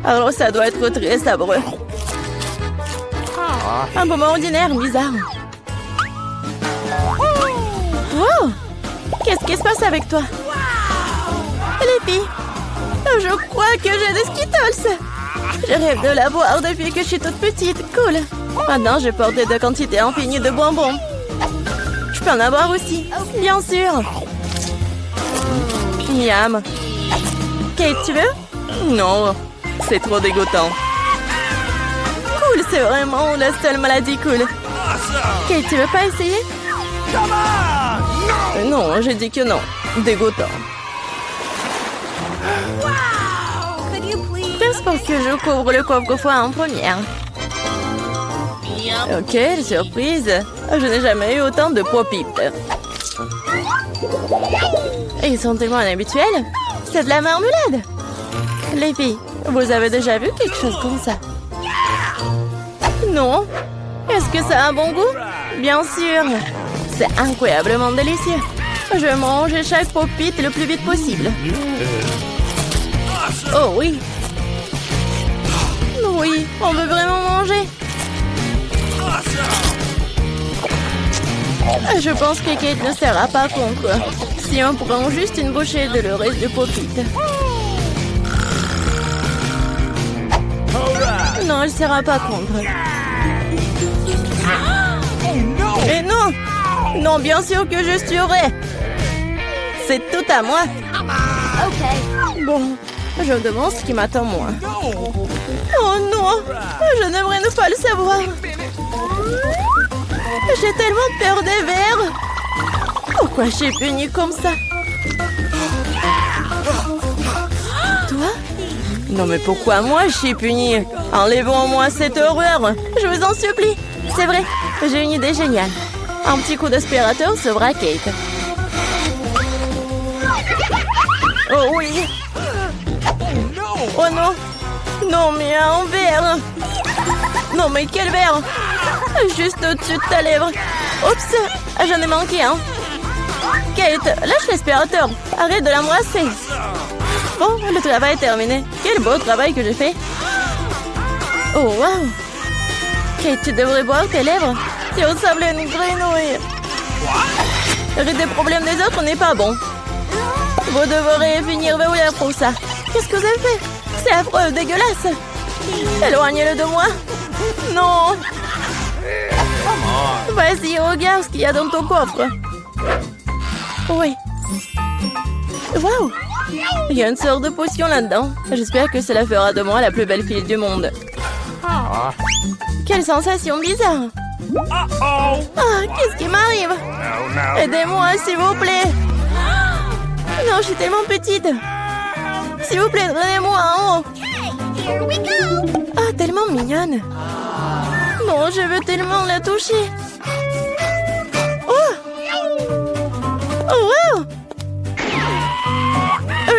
Alors ça doit être très sabreux. Un bonbon ordinaire, bizarre. Wow! Qu'est-ce qui se passe avec toi? Les filles, je crois que j'ai des Skittles. Je rêve de l'avoir depuis que je suis toute petite. Cool. Maintenant, je porte de quantités infinies de bonbons. Je peux en avoir aussi, bien sûr. Miam. Kate, tu veux? Non, c'est trop dégoûtant. Cool, c'est vraiment la seule maladie cool. Kate, tu veux pas essayer? Non, j'ai dit que non. Dégoûtant. Pense pour que je couvre le coffre-fort en première. Ok, quelle surprise. Je n'ai jamais eu autant de pop-it. Ils sont tellement inhabituels. C'est de la marmelade. Les filles, vous avez déjà vu quelque chose comme ça? Non? Est-ce que ça a un bon goût? Bien sûr. C'est incroyablement délicieux. Je mange chaque pop-it le plus vite possible. Oh oui. Oui, on veut vraiment manger. Je pense que Kate ne sera pas contre. Si on prend juste une bouchée de le reste du pop-it. Non, elle sera pas contre. Et non! Non, bien sûr que je suivrai. C'est tout à moi. Bon, je me demande ce qui m'attend moi. Oh non! Je n'aimerais ne pas le savoir. J'ai tellement peur des vers. Pourquoi je suis punie comme ça? Toi? Non mais pourquoi moi je suis punie? Enlevons-moi cette horreur. Je vous en supplie. C'est vrai, j'ai une idée géniale. Un petit coup d'aspirateur sauvera Kate. Oh oui! Oh non! Non mais un verre! Non mais quel verre! Juste au-dessus de ta lèvre! Oups! J'en ai manqué un! Kate, lâche l'aspirateur! Arrête de l'embrasser! Bon, le travail est terminé. Quel beau travail que j'ai fait! Oh wow! Kate, tu devrais boire tes lèvres! Tu ressembles à une grenouille! Rire des problèmes des autres n'est pas bon! Vous devrez finir verrouillé pour ça! Qu'est-ce que vous avez fait? C'est affreux, dégueulasse! Éloignez-le de moi! Non! Vas-y, regarde ce qu'il y a dans ton coffre! Oui! Waouh! Il y a une sorte de potion là-dedans. J'espère que cela fera de moi la plus belle fille du monde. Quelle sensation bizarre! Ah, qu'est-ce qui m'arrive? Aidez-moi, s'il vous plaît! Non, je suis tellement petite! S'il vous plaît, donnez-moi en haut! Ah, tellement mignonne! Non, je veux tellement la toucher! Oh! Oh, wow!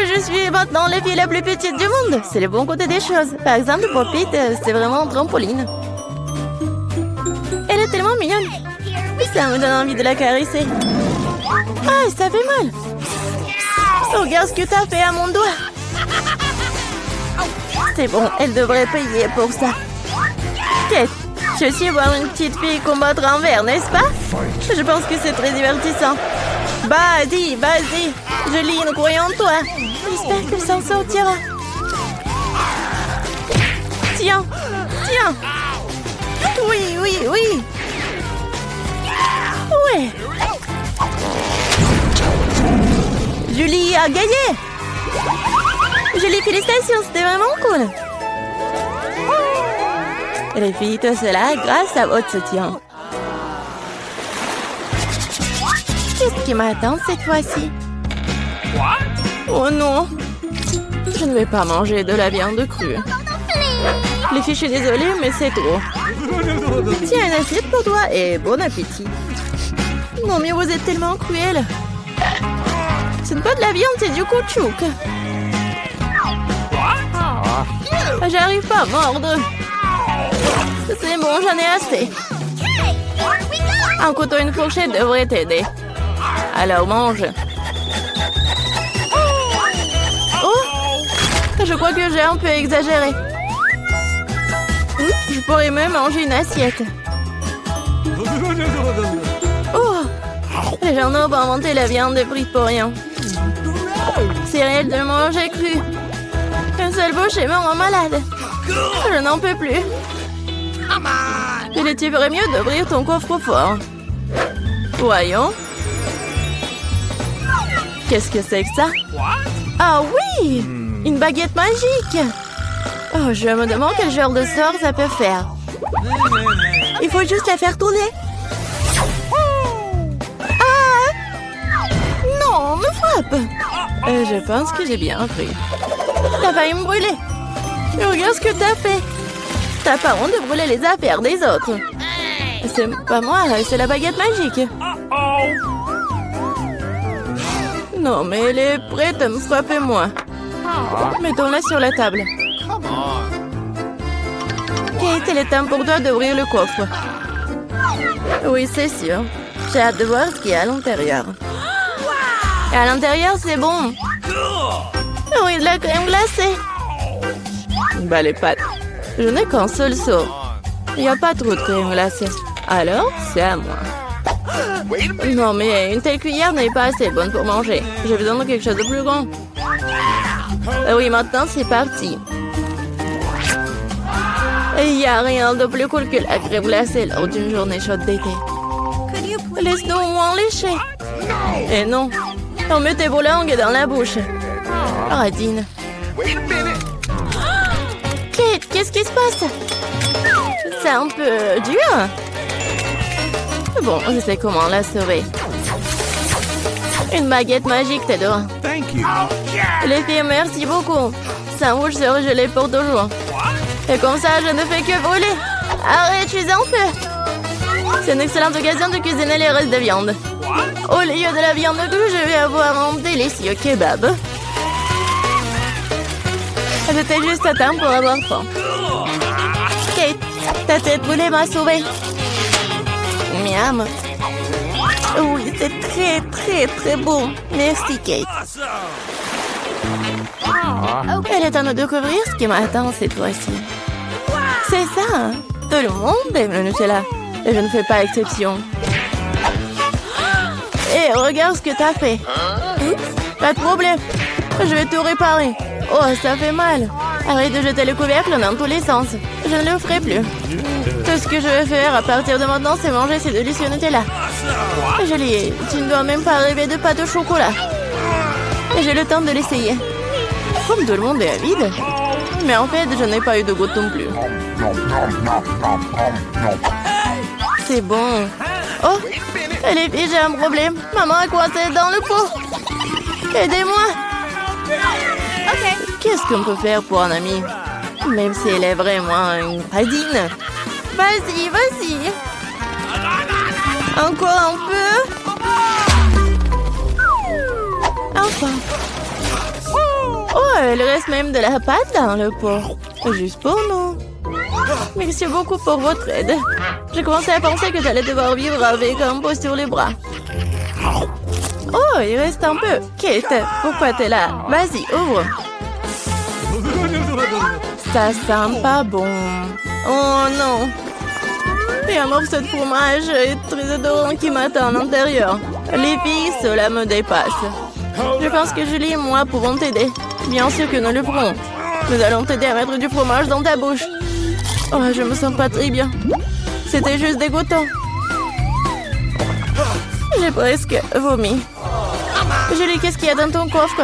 Je suis maintenant la fille la plus petite du monde! C'est le bon côté des choses. Par exemple, Pop-It, c'est vraiment un trampoline. Elle est tellement mignonne! Ça me donne envie de la caresser. Ah, ça fait mal! Regarde ce que t'as fait à mon doigt! C'est bon, elle devrait payer pour ça. Kate, je suis voir une petite fille combattre un verre, n'est-ce pas? Je pense que c'est très divertissant. Vas-y, vas-y. Julie, nous croyons en toi. J'espère qu'elle s'en sortira. Tiens, tiens. Oui, oui, oui. Ouais. Julie a gagné. Julie, félicitations, c'était vraiment cool. Et les filles, tout cela grâce à votre soutien. Qu'est-ce qui m'attend cette fois-ci? Oh non! Je ne vais pas manger de la viande crue. Les filles, je suis désolée, mais c'est trop. Tiens, une assiette pour toi et bon appétit. Non, mais vous êtes tellement cruel. Ce n'est pas de la viande, c'est du caoutchouc. J'arrive pas à mordre. C'est bon, j'en ai assez. Un couteau et une fourchette devraient t'aider. Alors mange. Oh! Je crois que j'ai un peu exagéré. Je pourrais même manger une assiette. Oh! Les gens n'ont pas inventé la viande frite pour rien. C'est réel de manger cru. Une seule bouchée me rend malade. Je n'en peux plus. Tu ferais mieux d'ouvrir ton coffre-fort. Voyons. Qu'est-ce que c'est que ça? Ah oui! Une baguette magique! Oh, je me demande quel genre de sort ça peut faire. Il faut juste la faire tourner. Ah! Non, me frappe! Je pense que j'ai bien pris. T'as failli me brûler. Regarde ce que t'as fait. T'as pas honte de brûler les affaires des autres. C'est pas moi, c'est la baguette magique. Non, mais elle est prête à me frapper moi. Mettons-la sur la table. Kate, il est temps pour toi d'ouvrir le coffre. Oui, c'est sûr. J'ai hâte de voir ce qu'il y a à l'intérieur. Et à l'intérieur, c'est bon. Oui, de la crème glacée. Bah, les pâtes. Je n'ai qu'un seul seau. Il n'y a pas trop de crème glacée. Alors, c'est à moi. Non, mais une telle cuillère n'est pas assez bonne pour manger. J'ai besoin de quelque chose de plus grand. Oui, maintenant, c'est parti. Il n'y a rien de plus cool que la crème glacée lors d'une journée chaude d'été. Laisse-nous au moins lécher. Et non, on met tes langues dans la bouche. Radine. Kate, qu'est-ce qui se passe? C'est un peu dur. Bon, je sais comment la sauver. Une baguette magique t'aidera. Thank you. Les filles, merci beaucoup. Ça rouge sera gelé pour toujours. Et comme ça, je ne fais que brûler. Arrête, je suis en feu. C'est une excellente occasion de cuisiner les restes de viande. Au lieu de la viande crue, je vais avoir un délicieux kebab. J'étais juste à temps pour avoir faim. Kate, ta tête brûlée m'a sauvée. Miam. Oui, c'est très, très, très bon. Merci, Kate. Elle est à nous découvrir ce qui m'attend cette fois-ci. C'est ça, hein? Tout le monde aime le Nutella. Et je ne fais pas exception. Et regarde ce que t'as fait. Pas de problème. Je vais tout réparer. Oh, ça fait mal. Arrête de jeter le couvercle dans tous les sens. Je ne le ferai plus. Tout ce que je vais faire à partir de maintenant, c'est manger ces délicieux Nutella. Julie, tu ne dois même pas rêver de pâte au chocolat. J'ai le temps de l'essayer. Comme tout le monde est avide. Mais en fait, je n'ai pas eu de goutte non plus. C'est bon. Oh, les filles, j'ai un problème. Maman a coincé dans le pot. Aidez-moi. Qu'est-ce qu'on peut faire pour un ami? Même si elle est vraiment une radine. Vas-y, vas-y. Encore un peu. Enfin. Oh, il reste même de la pâte dans le pot. Juste pour nous. Merci beaucoup pour votre aide. J'ai commencé à penser que tu allais devoir vivre avec un pot sur les bras. Oh, il reste un peu. Kate, pourquoi t'es là? Vas-y, ouvre. Ça sent pas bon. Oh non. Il y a un morceau de fromage très odorant qui m'attend à l'intérieur. Les filles, cela me dépasse. Je pense que Julie et moi pouvons t'aider. Bien sûr que nous le ferons. Nous allons t'aider à mettre du fromage dans ta bouche. Oh, je me sens pas très bien. C'était juste dégoûtant. J'ai presque vomi. Julie, qu'est-ce qu'il y a dans ton coffre?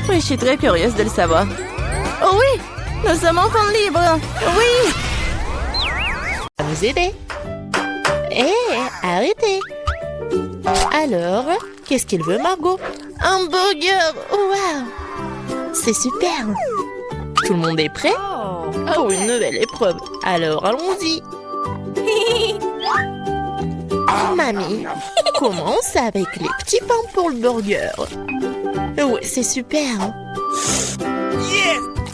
Oui, je suis très curieuse de le savoir. Oh oui, nous sommes enfants libres. Oui. À nous aider. Hé, arrêtez. Alors, qu'est-ce qu'il veut, Margot? Un burger! Wow! C'est super! Tout le monde est prêt? Oh, une nouvelle épreuve. Alors, allons-y. Mamie, commence avec les petits pains pour le burger. Oui, c'est super.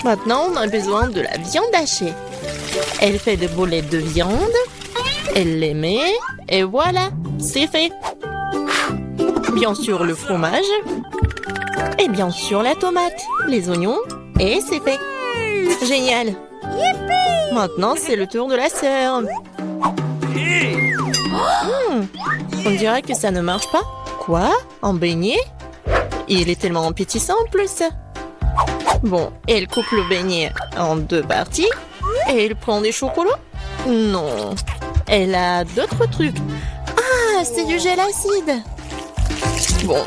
Maintenant, on a besoin de la viande hachée. Elle fait des boulettes de viande. Elle les met. Et voilà, c'est fait. Bien sûr, le fromage. Et bien sûr, la tomate, les oignons. Et c'est fait. Génial. Maintenant, c'est le tour de la sœur. On dirait que ça ne marche pas. Quoi? Un beignet? Il est tellement appétissant en plus. Bon, elle coupe le beignet en 2 parties. Et elle prend des chocolats? Non. Elle a d'autres trucs. Ah, c'est du gel acide. Bon.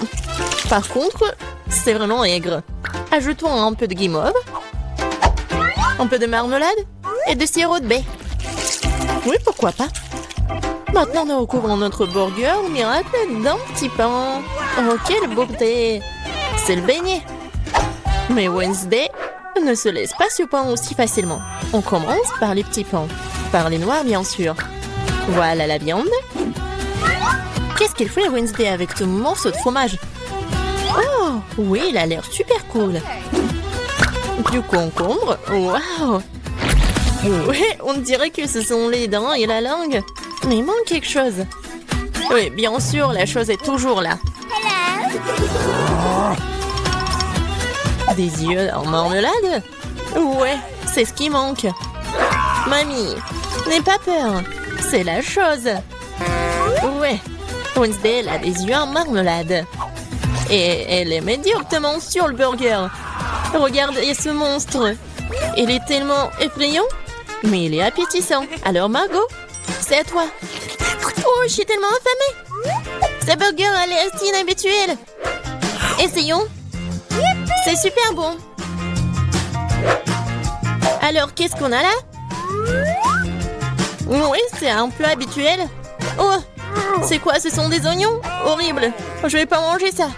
Par contre, c'est vraiment aigre. Ajoutons un peu de guimauve. Un peu de marmelade. Et de sirop de baie. Oui, pourquoi pas. Maintenant, nous recouvrons notre burger au miracle d'un petit pain. Oh, quelle beauté! C'est le beignet. Mais Wednesday ne se laisse pas surprendre aussi facilement. On commence par les petits pains. Par les noirs, bien sûr. Voilà la viande. Qu'est-ce qu'il fait, Wednesday, avec ce morceau de fromage? Oh, oui, il a l'air super cool. Du concombre. Waouh! Oui, on dirait que ce sont les dents et la langue. Mais il manque quelque chose. Oui, bien sûr, la chose est toujours là. Des yeux en marmelade? Ouais, c'est ce qui manque. Mamie, n'aie pas peur. C'est la chose. Ouais, Wednesday, elle a des yeux en marmelade. Et elle les met directement sur le burger. Regardez ce monstre. Il est tellement effrayant, mais il est appétissant. Alors Margot, c'est à toi. Oh, je suis tellement affamée. Ce burger a l'air si inhabituel. Essayons. C'est super bon. Alors, qu'est-ce qu'on a là? Oui, c'est un plat habituel. Oh, c'est quoi? Ce sont des oignons? Horrible. Je vais pas manger ça.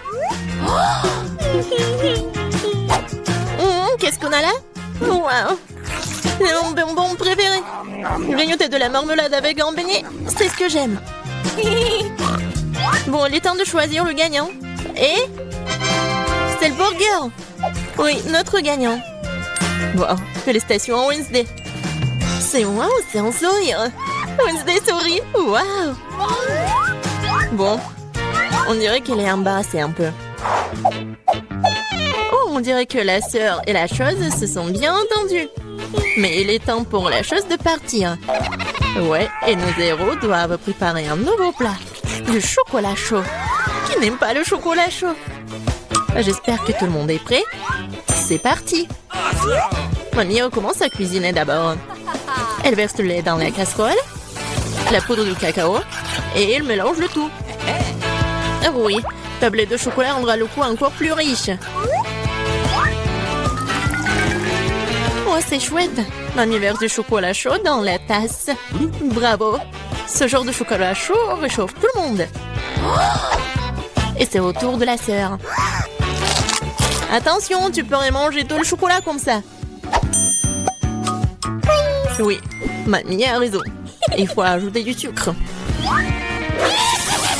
Qu'est-ce qu'on a là? Wow. C'est mon bonbon préféré. Grignoter de la marmelade avec un beignet, c'est ce que j'aime. Bon, il est temps de choisir le gagnant. Et c'est le burger. Oui, notre gagnant. Wow, félicitations à Wednesday. C'est wow, c'est un sourire. Wednesday sourit. Wow. Bon, on dirait qu'elle est embarrassée un peu. Oh, on dirait que la sœur et la chose se sont bien entendues. Mais il est temps pour la chose de partir. Ouais, et nos héros doivent préparer un nouveau plat. Du chocolat chaud. Qui n'aime pas le chocolat chaud? J'espère que tout le monde est prêt. C'est parti. Mamie commence à cuisiner d'abord. Elle verse le lait dans la casserole, la poudre de cacao, et elle mélange le tout. Ah oui, tablette de chocolat rendra le goût encore plus riche. Oh, c'est chouette. Mamie verse du chocolat chaud dans la tasse. Bravo. Ce genre de chocolat chaud réchauffe tout le monde. Et c'est au tour de la sœur. Attention, tu pourrais manger tout le chocolat comme ça. Oui, mamie a raison. Il faut ajouter du sucre.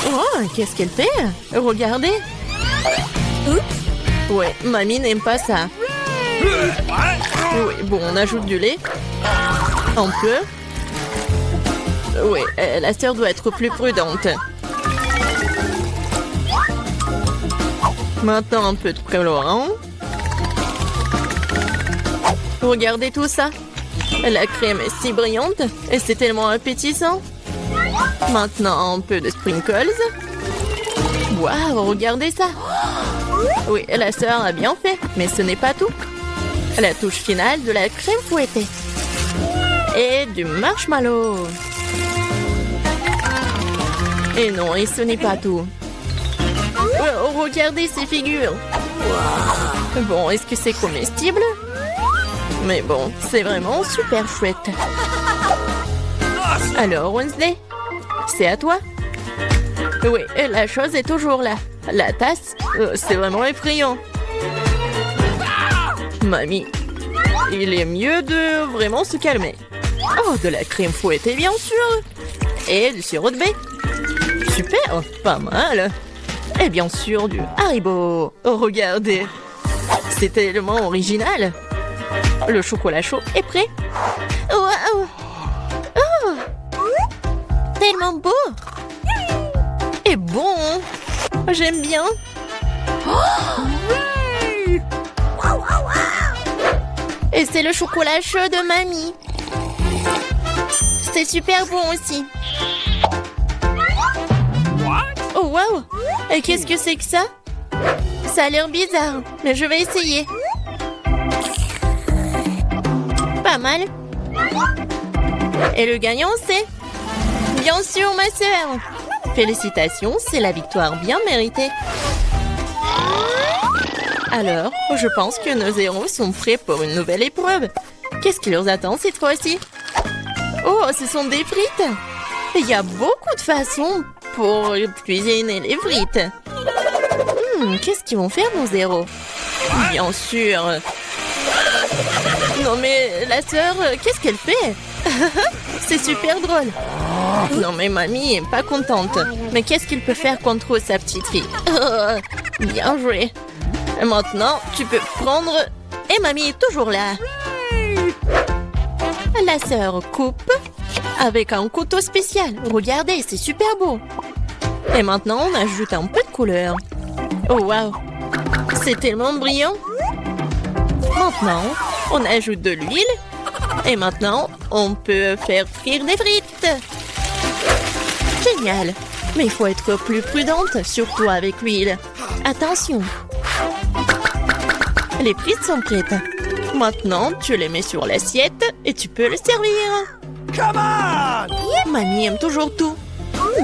Oh, qu'est-ce qu'elle fait? Regardez. Ouais, mamie n'aime pas ça. Oui, bon, on ajoute du lait. Un peu. Oui, la sœur doit être plus prudente. Maintenant, un peu de colorant. Regardez tout ça. La crème est si brillante et c'est tellement appétissant. Maintenant, un peu de sprinkles. Waouh, regardez ça. Oui, la sœur a bien fait, mais ce n'est pas tout. La touche finale de la crème fouettée. Et du marshmallow. Et non, et ce n'est pas tout. Oh, regardez ces figures. Bon, est-ce que c'est comestible? Mais bon, c'est vraiment super chouette. Alors, Wednesday, c'est à toi. Oui, et la chose est toujours là. La tasse, c'est vraiment effrayant. Mamie, il est mieux de vraiment se calmer. Oh, de la crème fouettée, bien sûr. Et du sirop de baie. Super, pas mal. Et bien sûr, du Haribo. Oh, regardez. C'est tellement original. Le chocolat chaud est prêt. Waouh! Oh! Tellement beau! Et bon. J'aime bien. Et c'est le chocolat chaud de mamie. C'est super bon aussi. Oh, waouh. Et qu'est-ce que c'est que ça? Ça a l'air bizarre, mais je vais essayer. Pas mal. Et le gagnant, c'est... Bien sûr, ma sœur. Félicitations, c'est la victoire bien méritée. Alors, je pense que nos héros sont prêts pour une nouvelle épreuve. Qu'est-ce qui leur attend cette fois-ci? Oh, ce sont des frites. Il y a beaucoup de façons pour cuisiner les frites. Qu'est-ce qu'ils vont faire, nos héros? Bien sûr. Non mais, la sœur, qu'est-ce qu'elle fait? C'est super drôle. Non mais mamie est pas contente. Mais qu'est-ce qu'il peut faire contre sa petite fille? Bien joué. Et maintenant, tu peux prendre... Et mamie est toujours là. La sœur coupe avec un couteau spécial. Regardez, c'est super beau. Et maintenant, on ajoute un peu de couleur. Oh waouh, c'est tellement brillant. Maintenant, on ajoute de l'huile. Et maintenant, on peut faire frire des frites. Génial. Mais il faut être plus prudente, surtout avec l'huile. Attention. Les frites sont prêtes. Maintenant, tu les mets sur l'assiette et tu peux le servir. Come on! Mamie aime toujours tout.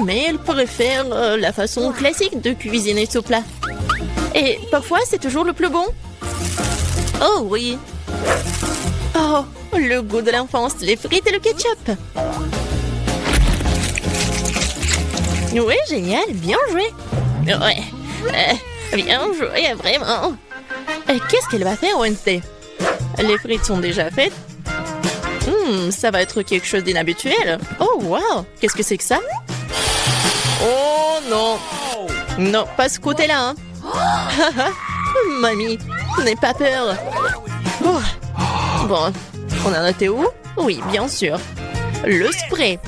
Mais elle préfère la façon classique de cuisiner ce plat. Et parfois, c'est toujours le plus bon. Oh oui. Oh, le goût de l'enfance, les frites et le ketchup. Oui, génial, bien joué. Ouais, bien joué, vraiment. Et qu'est-ce qu'elle va faire, Wednesday? Les frites sont déjà faites. Ça va être quelque chose d'inhabituel. Oh, wow, qu'est-ce que c'est que ça? Oh non. Non, pas ce côté-là. Hein. Mamie, n'aie pas peur. Oh. Bon, on en était où? Oui, bien sûr. Le spray.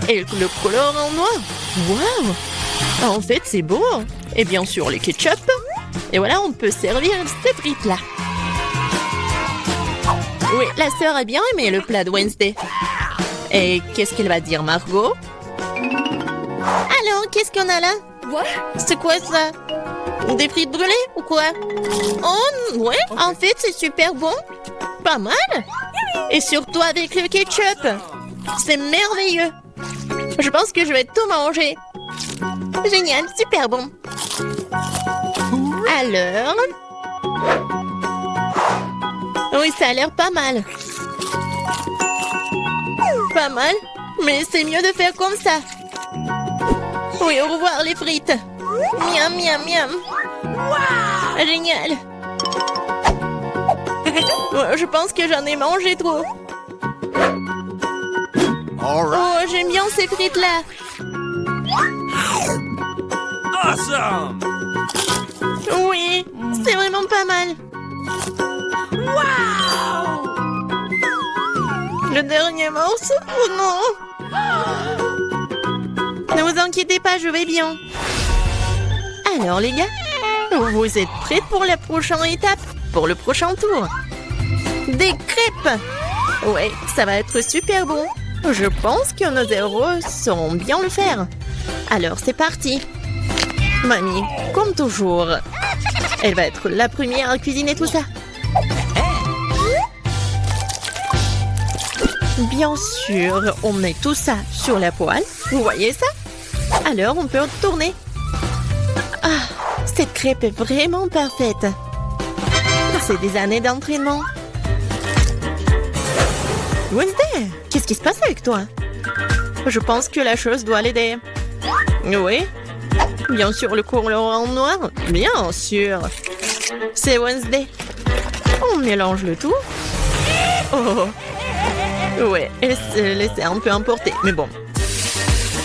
Et le colorant noir. Waouh! En fait, c'est beau. Et bien sûr, les ketchup. Et voilà, on peut servir ces frites-là. Oui, la sœur a bien aimé le plat de Wednesday. Et qu'est-ce qu'elle va dire, Margot? Alors, qu'est-ce qu'on a là? C'est quoi ça? Des frites brûlées ou quoi? Oh, ouais, en fait, c'est super bon. Pas mal. Et surtout avec le ketchup. C'est merveilleux. Je pense que je vais tout manger. Génial, super bon. Alors... Oui, ça a l'air pas mal. Pas mal, mais c'est mieux de faire comme ça. Oui, au revoir les frites. Miam, miam, miam. Wow! Génial. Ouais, je pense que j'en ai mangé trop. Oh, j'aime bien ces frites-là. Awesome! Oui, c'est vraiment pas mal. Wow! Le dernier morceau? Oh non! Ne vous inquiétez pas, je vais bien. Alors les gars, vous êtes prêts pour la prochaine étape? Pour le prochain tour? Des crêpes! Ouais, ça va être super bon. Je pense que nos héros sauront bien le faire. Alors c'est parti. Mamie, comme toujours, elle va être la première à cuisiner tout ça. Bien sûr, on met tout ça sur la poêle. Vous voyez ça? Alors, on peut tourner. Ah, cette crêpe est vraiment parfaite. C'est des années d'entraînement. Wednesday, qu'est-ce qui se passe avec toi? Je pense que la chose doit l'aider. Oui, Bien sûr, le colorant noir. Bien sûr. C'est Wednesday. On mélange le tout. Oh. Ouais, elle s'est laissée un peu emporter, mais bon.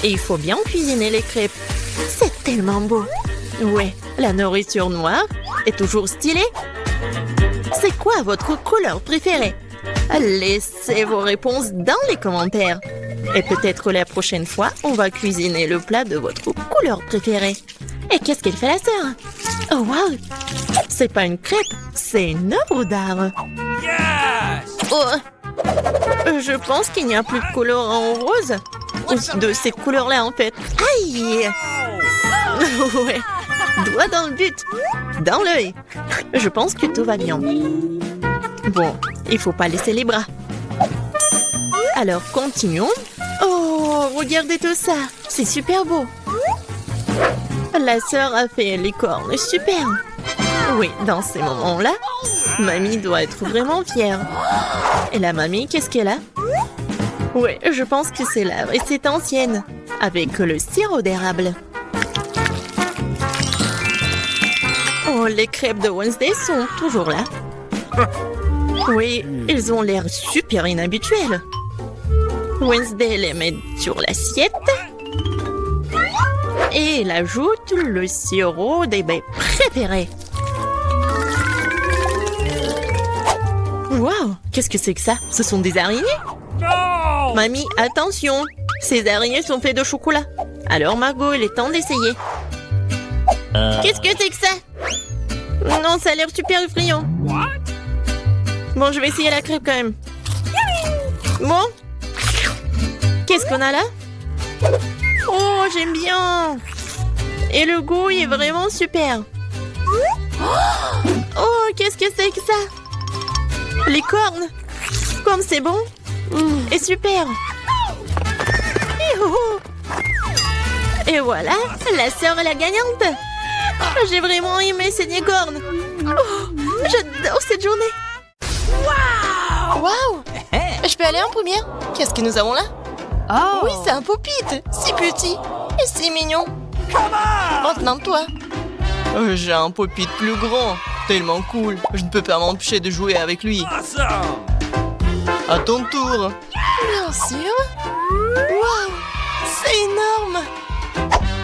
Et il faut bien cuisiner les crêpes. C'est tellement beau. Ouais, la nourriture noire est toujours stylée. C'est quoi votre couleur préférée? Laissez vos réponses dans les commentaires. Et peut-être la prochaine fois, on va cuisiner le plat de votre couleur préférée. Et qu'est-ce qu'elle fait la sœur? Oh wow! C'est pas une crêpe, c'est une œuvre d'art. Oh! Je pense qu'il n'y a plus de colorant rose. Ou de ces couleurs-là en fait. Aïe! Ouais. Doigt dans le but. Dans l'œil. Je pense que tout va bien. Bon, il faut pas laisser les bras. Alors, continuons. Oh, regardez tout ça. C'est super beau. La sœur a fait les cornes. Super. Oui, dans ces moments-là, mamie doit être vraiment fière. Et la mamie, qu'est-ce qu'elle a? Oui, je pense que c'est la recette ancienne. Avec le sirop d'érable. Oh, les crêpes de Wednesday sont toujours là. Oui, ils ont l'air super inhabituels. Wednesday les met sur l'assiette. Et elle ajoute le sirop des baies préférées. Waouh, qu'est-ce que c'est que ça? Ce sont des araignées? Mamie, attention, ces araignées sont faites de chocolat. Alors Margot, il est temps d'essayer. Qu'est-ce que c'est que ça? Non, ça a l'air super effrayant. Bon, je vais essayer la crêpe quand même. Bon. Qu'est-ce qu'on a là? Oh, j'aime bien. Et le goût, il est vraiment super. Oh, qu'est-ce que c'est que ça? Les cornes. Comme c'est bon. Et super. Et voilà, la sœur est la gagnante. J'ai vraiment aimé ces cornes. Oh, j'adore cette journée. Waouh! Je peux aller en première? Qu'est-ce que nous avons là? Oh. Oui, c'est un pop-it. Si petit et si mignon. Maintenant, toi. J'ai un pop-it plus grand. Tellement cool. Je ne peux pas m'empêcher de jouer avec lui. À ton tour. Bien sûr. Waouh! C'est énorme.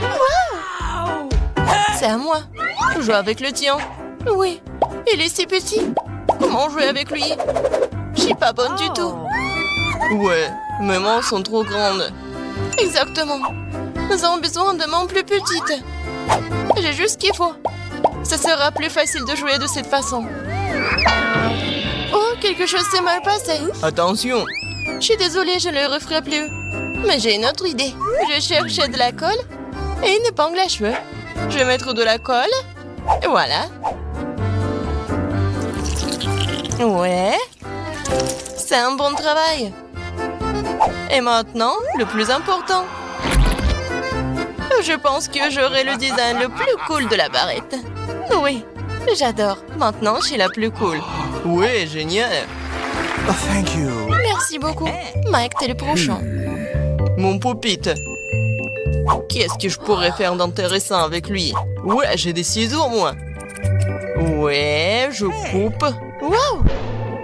Waouh! C'est à moi. Joue avec le tien. Oui, il est si petit. Comment jouer avec lui? Je suis pas bonne du tout. Ouais, mes mains sont trop grandes. Exactement. Nous avons besoin de mains plus petites. J'ai juste ce qu'il faut. Ce sera plus facile de jouer de cette façon. Oh, quelque chose s'est mal passé. Attention. Je suis désolée, je ne le referai plus. Mais j'ai une autre idée. Je cherchais de la colle et une épingle à cheveux. Je vais mettre de la colle. Et voilà. Ouais. C'est un bon travail. Et maintenant, le plus important. Je pense que j'aurai le design le plus cool de la barrette. Oui, j'adore. Maintenant, je suis la plus cool. Ouais, génial. Oh, thank you. Merci beaucoup. Mike, t'es le prochain. Mon pop-it. Qu'est-ce que je pourrais faire d'intéressant avec lui? Ouais, j'ai des ciseaux, moi. Ouais, je coupe. Waouh!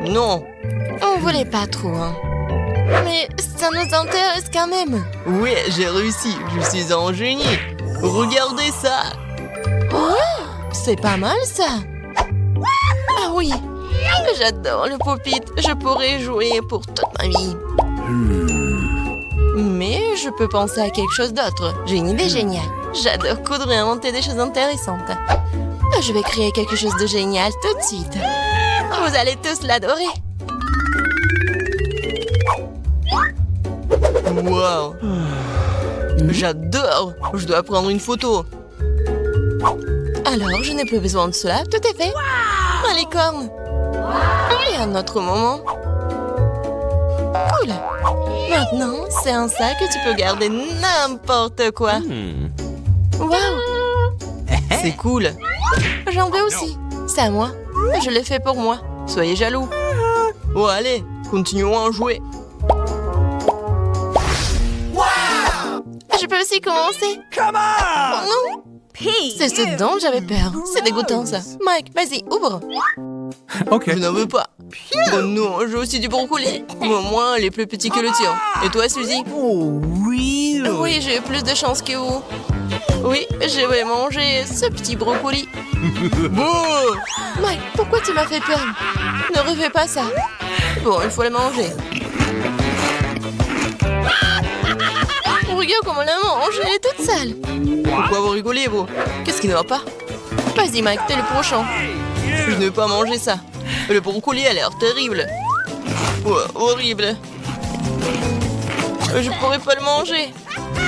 Non. On voulait pas trop, hein. Mais ça nous intéresse quand même. Ouais, j'ai réussi. Je suis un génie. Regardez ça. Ouais, c'est pas mal, ça. Ah oui. J'adore le pop-it. Je pourrais jouer pour toute ma vie. Mais je peux penser à quelque chose d'autre. J'ai une idée géniale. J'adore coudre et inventer des choses intéressantes. Je vais créer quelque chose de génial tout de suite. Vous allez tous l'adorer. Wow. J'adore. Je dois prendre une photo. Alors, je n'ai plus besoin de cela. Tout est fait. Ah, les cornes. Et un autre moment. Cool. Maintenant, c'est un sac que tu peux garder n'importe quoi. Wow. C'est cool. J'en veux aussi. C'est à moi. Je l'ai fait pour moi. Soyez jaloux. Oh, allez, continuons à jouer. Je peux aussi commencer. Come on! Oh non, C'est ce dont j'avais peur. C'est dégoûtant, ça. Mike, vas-y, ouvre. Je Okay. n'en veux pas. Oh non, j'ai aussi du brocoli. Au moins, elle est plus petit que le tien. Et toi, Suzy? Oh, really? Oui, j'ai eu plus de chance que vous. Oui, je vais manger ce petit brocoli. Bon! Mike, pourquoi tu m'as fait peur? Ne refais pas ça. Bon, il faut le manger. Regarde comment la mange, elle est toute sale. Pourquoi vous rigolez, vous? Qu'est-ce qui ne va pas? Vas-y, Mike, t'es le prochain. Je ne veux pas manger ça. Le brocoli a l'air terrible. Ouais, horrible. Je pourrais pas le manger.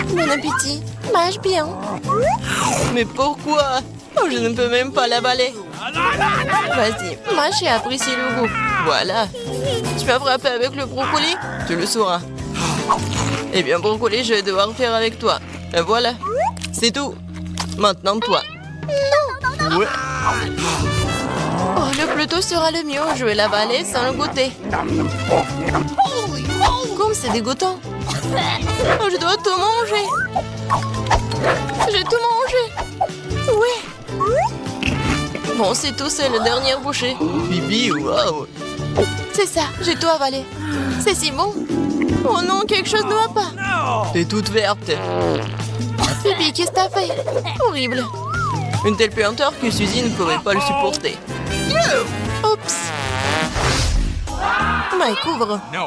Bon appétit. Mange bien. Mais pourquoi? Oh, je ne peux même pas l'avaler. Vas-y, mange et apprécie le goût. Voilà. Tu m'as frappé avec le brocoli? Tu le sauras. Eh bien, brocoli, je vais devoir faire avec toi. Et voilà. C'est tout. Maintenant, toi. Non. Ouais. Oh, le plus tôt sera le mieux. Je vais l'avaler sans le goûter. Comme c'est dégoûtant. Oh, je dois tout manger. J'ai tout mangé. Oui. Bon, c'est tout, c'est le dernier bouchée. Bibi, waouh. C'est ça, j'ai tout avalé. C'est si bon. Oh non, quelque chose ne va pas. T'es toute verte. Bibi, qu'est-ce que t'as fait? Horrible. Une telle puanteur que Suzy ne pourrait pas le supporter. Oups. Mike, ouvre. No.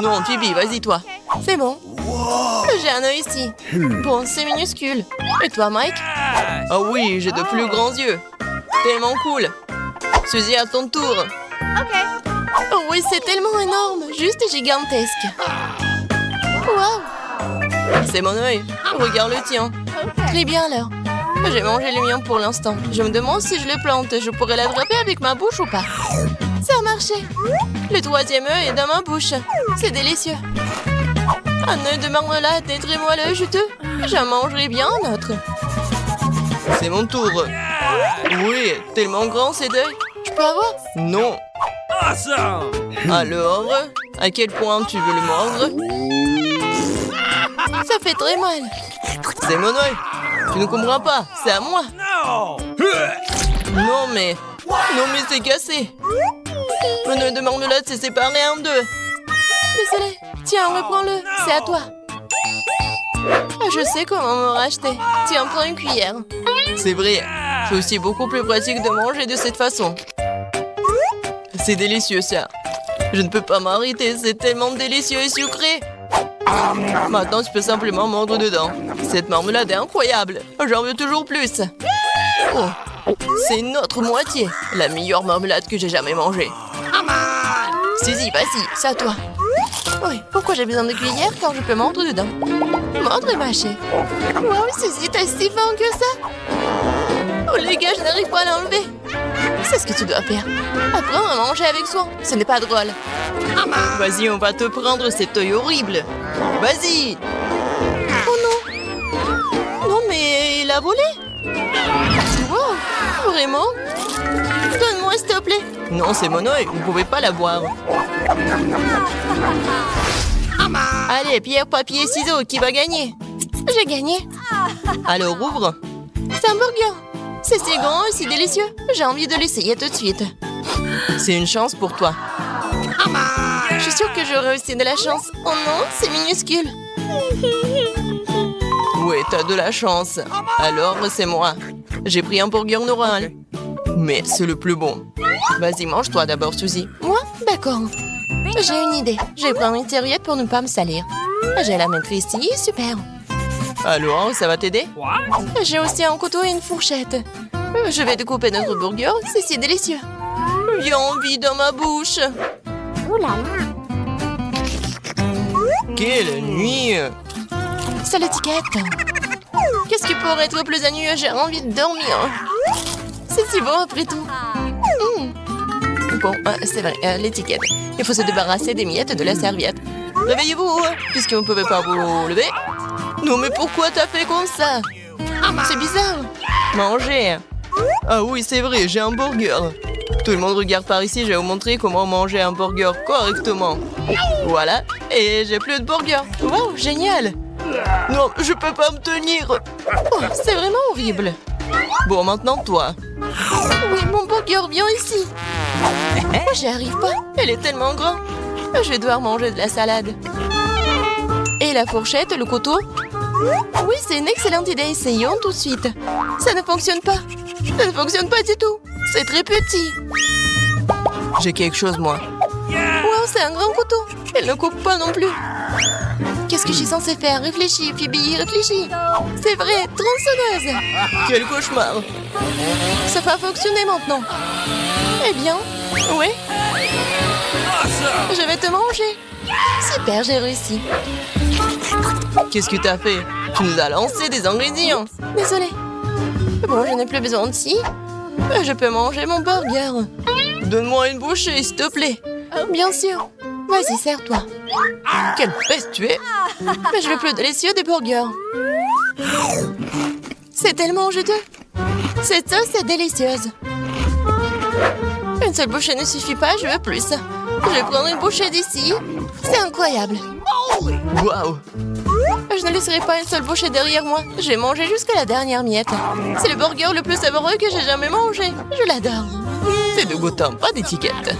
Non, Phoebe, vas-y, toi. C'est bon. J'ai un œil ici. Bon, c'est minuscule. Et toi, Mike? Ah oui, j'ai de plus grands yeux. Tellement cool. Suzy, à ton tour. Oh oui, c'est tellement énorme. Juste gigantesque. Waouh. C'est mon œil. Regarde le tien. Très bien alors. J'ai mangé le mien pour l'instant. Je me demande si je le plante, je pourrais l'attraper avec ma bouche ou pas. Ça a marché. Le troisième œuf est dans ma bouche. C'est délicieux. Un œuf de marmelade est très moelleux et juteux. J'en mangerai bien un autre. C'est mon tour. Oui, tellement grand cet œil. Je peux avoir? Non. Awesome. Alors, à quel point tu veux le mordre? Ça fait très mal. C'est mon œil. Tu ne comprends pas, c'est à moi. No. Non mais c'est cassé. Mon œil de marmelade s'est séparé en deux. Désolé. Tiens, reprends-le. C'est à toi. Je sais comment me racheter. Tiens, prends une cuillère. C'est vrai, c'est aussi beaucoup plus pratique de manger de cette façon. C'est délicieux ça. Je ne peux pas m'arrêter, c'est tellement délicieux et sucré. Maintenant, tu peux simplement mordre dedans. Cette marmelade est incroyable. J'en veux toujours plus. Oh, c'est une autre moitié. La meilleure marmelade que j'ai jamais mangée. Suzy, vas-y, c'est à toi. Oui, pourquoi j'ai besoin de cuillère quand je peux mordre dedans? Mordre et mâcher. Wow, Suzy, t'es si fin que ça? Oh les gars, je n'arrive pas à l'enlever. C'est ce que tu dois faire. Apprendre à manger avec soin. Ce n'est pas drôle. Vas-y, on va te prendre cet œil horrible. Vas-y. Oh non. Non, mais il a volé. Wow, vraiment? Donne-moi, s'il te plaît. Non, c'est mon œil, vous pouvez pas la boire. Allez, pierre, papier, ciseaux, qui va gagner? J'ai gagné. Alors ouvre. C'est un burger. C'est si grand et si délicieux. J'ai envie de l'essayer tout de suite. C'est une chance pour toi. Je suis sûre que j'aurai aussi de la chance. Oh non, c'est minuscule. Ouais, t'as de la chance. Alors, c'est moi. J'ai pris un burger normal. Mais c'est le plus bon. Vas-y, mange-toi d'abord, Suzy. Moi? D'accord. J'ai une idée. Je vais prendre une serviette pour ne pas me salir. Je vais la mettre ici. Super. Alors, ça va t'aider? What? J'ai aussi un couteau et une fourchette. Je vais découper notre burger. C'est si délicieux. J'ai envie dans ma bouche. Quelle nuit! C'est l'étiquette. Qu'est-ce qui pourrait être plus ennuyeux? J'ai envie de dormir. C'est si bon après tout. Bon, c'est vrai, l'étiquette. Il faut se débarrasser des miettes de la serviette. Réveillez-vous, puisque vous ne pouvez pas vous lever. Non, mais pourquoi t'as fait comme ça? C'est bizarre. Manger. Ah oui, c'est vrai, j'ai un burger. Tout le monde regarde par ici, je vais vous montrer comment manger un burger correctement. Voilà, et j'ai plus de burger. Wow, génial. Non, je peux pas me tenir. Oh, c'est vraiment horrible. Bon, maintenant toi. Oui, mon burger, viens ici. Moi, j'y arrive pas. Elle est tellement grande. Je vais devoir manger de la salade. Et la fourchette, le couteau? Oui, c'est une excellente idée. Essayons tout de suite. Ça ne fonctionne pas. Ça ne fonctionne pas du tout. C'est très petit. J'ai quelque chose, moi. Wow, c'est un grand couteau. Elle ne coupe pas non plus. Qu'est-ce que je suis censée faire? Réfléchis, Phoebe, réfléchis. C'est vrai, tronçonneuse. Quel cauchemar. Ça va fonctionner maintenant. Eh bien, oui. Je vais te manger. Super, j'ai réussi. Qu'est-ce que t'as fait? Tu nous as lancé des ingrédients. Désolée. Bon, je n'ai plus besoin de ci. Je peux manger mon burger. Donne-moi une bouchée, s'il te plaît. Bien sûr. Vas-y, sers-toi. Quelle peste tu es. Mais je veux plus délicieux des burgers. C'est tellement juteux. Cette sauce est délicieuse. Une seule bouchée ne suffit pas, je veux plus. Je vais prendre une bouchée d'ici. C'est incroyable. Waouh. Je ne laisserai pas une seule bouchée derrière moi. J'ai mangé jusqu'à la dernière miette. C'est le burger le plus savoureux que j'ai jamais mangé. Je l'adore. C'est de Gotham, pas d'étiquette.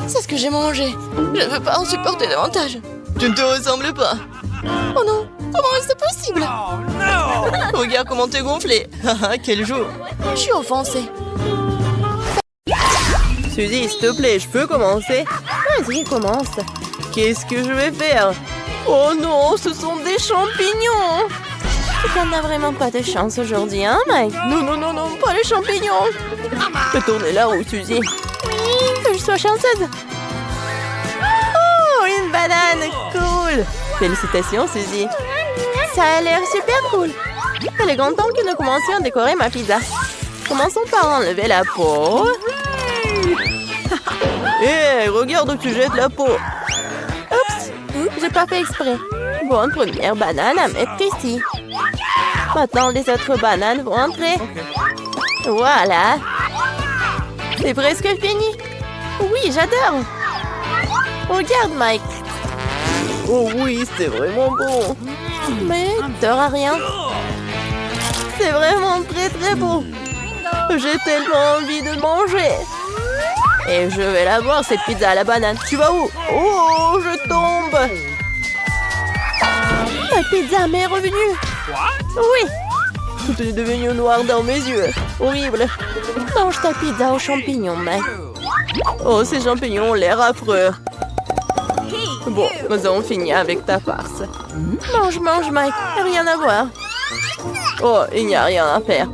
C'est ce que j'ai mangé. Je ne veux pas en supporter davantage. Tu ne te ressembles pas. Oh non, comment est-ce possible? Regarde comment t'es gonflé. Quel jour. Je suis offensée. Suzy, s'il te plaît, je peux commencer? Vas-y, commence. Qu'est-ce que je vais faire? Oh non, ce sont des champignons. Tu n'as vraiment pas de chance aujourd'hui, hein, Mike? Non, non, non, non, pas les champignons. Fais tourner la roue, Suzy. Que je sois chanceuse. Oh, une banane, cool. Félicitations, Suzy. Ça a l'air super cool. Elle est contente que nous commencions à décorer ma pizza. Commençons par enlever la peau. Hé, regarde où tu jettes la peau. Oups, j'ai pas fait exprès. Bon, première banane à mettre ici. Maintenant, les autres bananes vont entrer. Voilà. C'est presque fini. Oui, j'adore. Regarde, Mike. Oh oui, c'est vraiment bon. Mais t'auras rien. C'est vraiment très très beau. J'ai tellement envie de manger. Et je vais la voir, cette pizza à la banane. Tu vas où? Oh, je tombe. Ma pizza m'est revenue. Oui. Tout est devenu noir dans mes yeux. Horrible. Mange ta pizza aux champignons, Mike. Oh, ces champignons ont l'air affreux. Bon, nous avons fini avec ta farce. Mange, mange, Mike. Rien à voir. Oh, il n'y a rien à faire.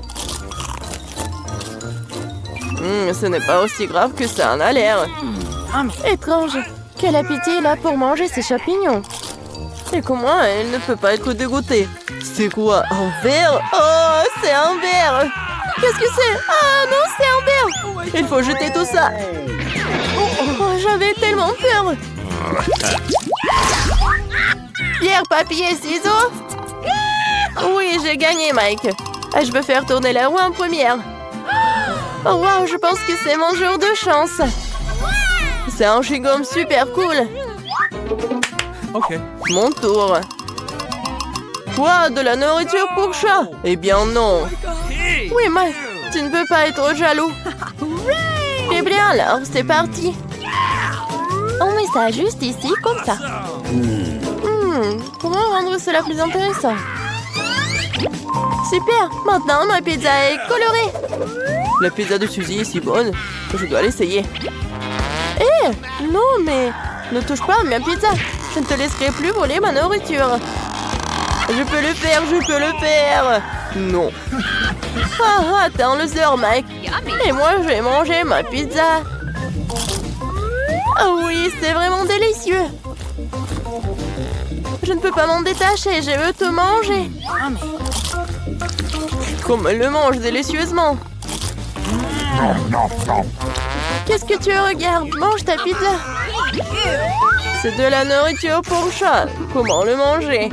Ce n'est pas aussi grave que ça en a l'air. Étrange. Quel appétit elle a pour manger ces champignons. Et comment elle ne peut pas être dégoûtée? C'est quoi? Un verre? Oh, c'est un verre! Qu'est-ce que c'est? Ah non, c'est un verre. Il faut jeter tout ça. Oh, j'avais tellement peur. Pierre, papier, ciseaux. Oui, j'ai gagné, Mike. Je peux faire tourner la roue en première. Oh wow, je pense que c'est mon jour de chance. C'est un chewing-gum super cool. Okay. Mon tour. Quoi? De la nourriture pour chat? Eh bien non. Oui, Mike, tu ne peux pas être jaloux. Eh bien alors, c'est parti. On met ça juste ici, comme ça. Comment rendre cela plus intéressant? Super, maintenant ma pizza est colorée. La pizza de Suzy est si bonne. Je dois l'essayer. Eh, non, mais ne touche pas à ma pizza. Je ne te laisserai plus voler ma nourriture. Je peux le faire, je peux le faire. Non. Ah, attends le sœur, Mike. Et moi, je vais manger ma pizza. Oh oui, c'est vraiment délicieux. Je ne peux pas m'en détacher, je veux te manger. Comme elle le mange délicieusement. Qu'est-ce que tu regardes? Mange ta pizza. C'est de la nourriture pour chat. Comment le manger?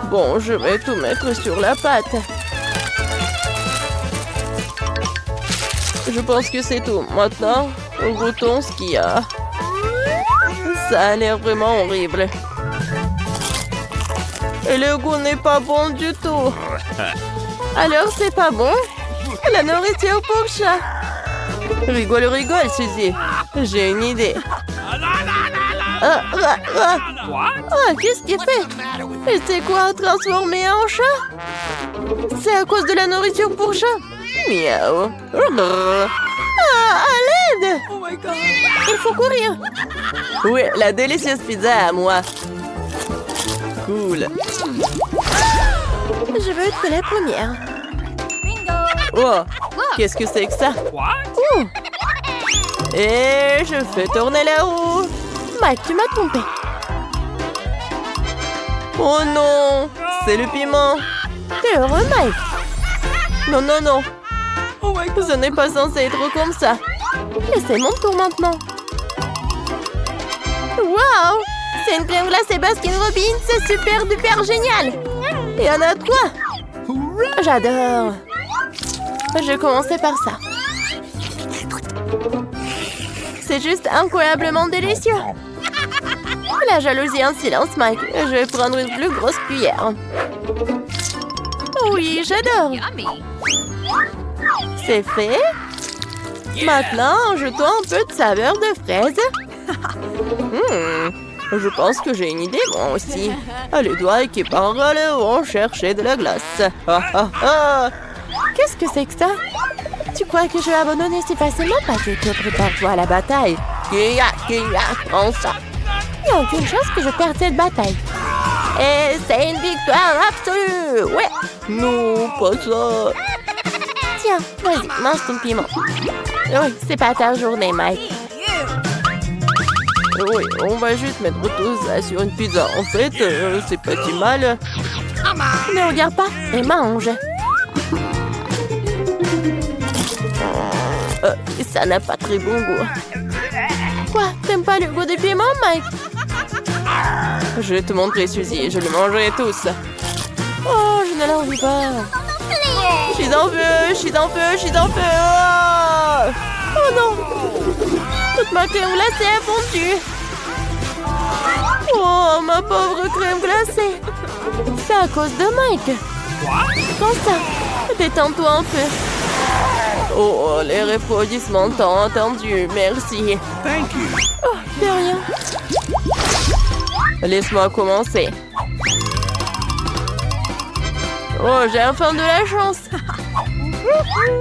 Bon, je vais tout mettre sur la pâte. Je pense que c'est tout. Maintenant, goûtons ce qu'il y a. Ça a l'air vraiment horrible. Et le goût n'est pas bon du tout. Alors, c'est pas bon? La nourriture pour chat. Rigole, Suzy. J'ai une idée. Qu'est-ce qu'il fait? Et c'est quoi, transformer en chat? C'est à cause de la nourriture pour chat? Miaou. À l'aide! Il faut courir. Oui, la délicieuse pizza à moi. Cool. Je veux être la première. Oh, qu'est-ce que c'est que ça? Et je fais tourner la roue. Mike, tu m'as trompé. Oh non, c'est le piment. T'es heureux, Mike? Non. Ce n'est pas censé être comme ça. Mais c'est mon tour maintenant. Waouh! C'est une crème glacée Baskin Robbins, c'est super duper génial! Il y en a trois! J'adore! Je vais commencer par ça. C'est juste incroyablement délicieux! La jalousie en silence, Mike. Je vais prendre une plus grosse cuillère. Oui, j'adore! C'est fait. Maintenant, ajoutons un peu de saveur de fraise. Je pense que j'ai une idée, moi aussi. Les doigts qui parlent vont chercher de la glace. Qu'est-ce que c'est que ça? Tu crois que je vais abandonner si facilement, Patrick? Prépare-toi à la bataille. Kia, prends ça. Il n'y a aucune chance que je perde cette bataille. Et c'est une victoire absolue! Ouais! Non, pas ça. Tiens, vas-y, mange ton piment. Oui, c'est pas ta journée, Mike. Oui, on va juste mettre tout ça sur une pizza. En fait, c'est pas si mal. Ne regarde pas et mange. Ça n'a pas très bon goût. Quoi? T'aimes pas le goût du piment, Mike? Je vais te montrer, Suzy. Je le mangerai tous. Oh, je ne l'envie pas. Je suis en feu. Oh non! Toute ma crème glacée est fondue. Oh, ma pauvre crème glacée. C'est à cause de Mike. Prends ça. Détends-toi un peu. Oh, les refroidissements tant entendus. Merci. Thank you. Oh, de rien. Laisse-moi commencer. Oh, j'ai enfin de la chance.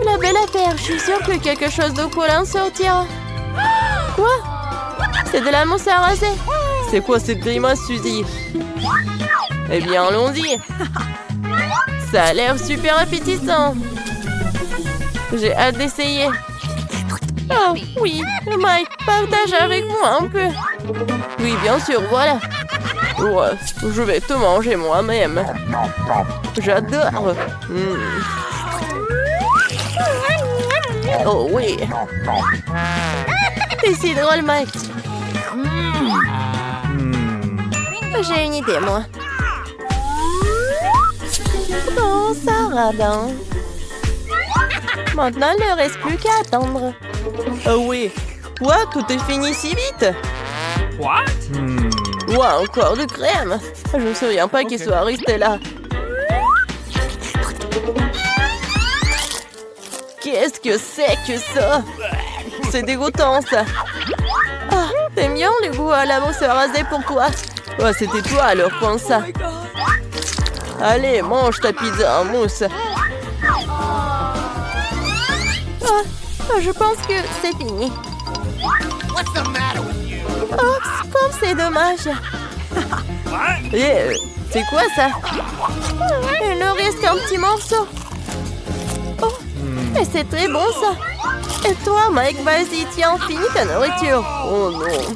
La belle affaire. Je suis sûre que quelque chose de cool en sortira. Quoi? C'est de la mousse à raser. C'est quoi cette grimace, Suzy? Eh bien, allons-y. Ça a l'air super appétissant. J'ai hâte d'essayer. Oh, oui. Mike, partage avec moi un peu. Oui, bien sûr, voilà. Ouais, je vais tout manger moi-même. J'adore. Oh oui. C'est si drôle, Mike. J'ai une idée, moi. Bon, ça radin. Maintenant, il ne reste plus qu'à attendre. Oh oui. Quoi? Tout est fini si vite? What? Ouah, encore de crème. Je me souviens pas qu'il soit resté là. Qu'est-ce que c'est que ça? C'est dégoûtant, ça. Ah, t'aimes bien le goût à la mousse à raser pour toi? Oh, c'était toi, alors prends ça. Allez, mange ta pizza en mousse. Oh, je pense que c'est fini. What's the matter with you? Oups, comme c'est dommage. C'est quoi ça? Il ne reste qu'un petit morceau. Oh, mais c'est très bon ça. Et toi, Mike, vas-y, tiens, finis ta nourriture. Oh non.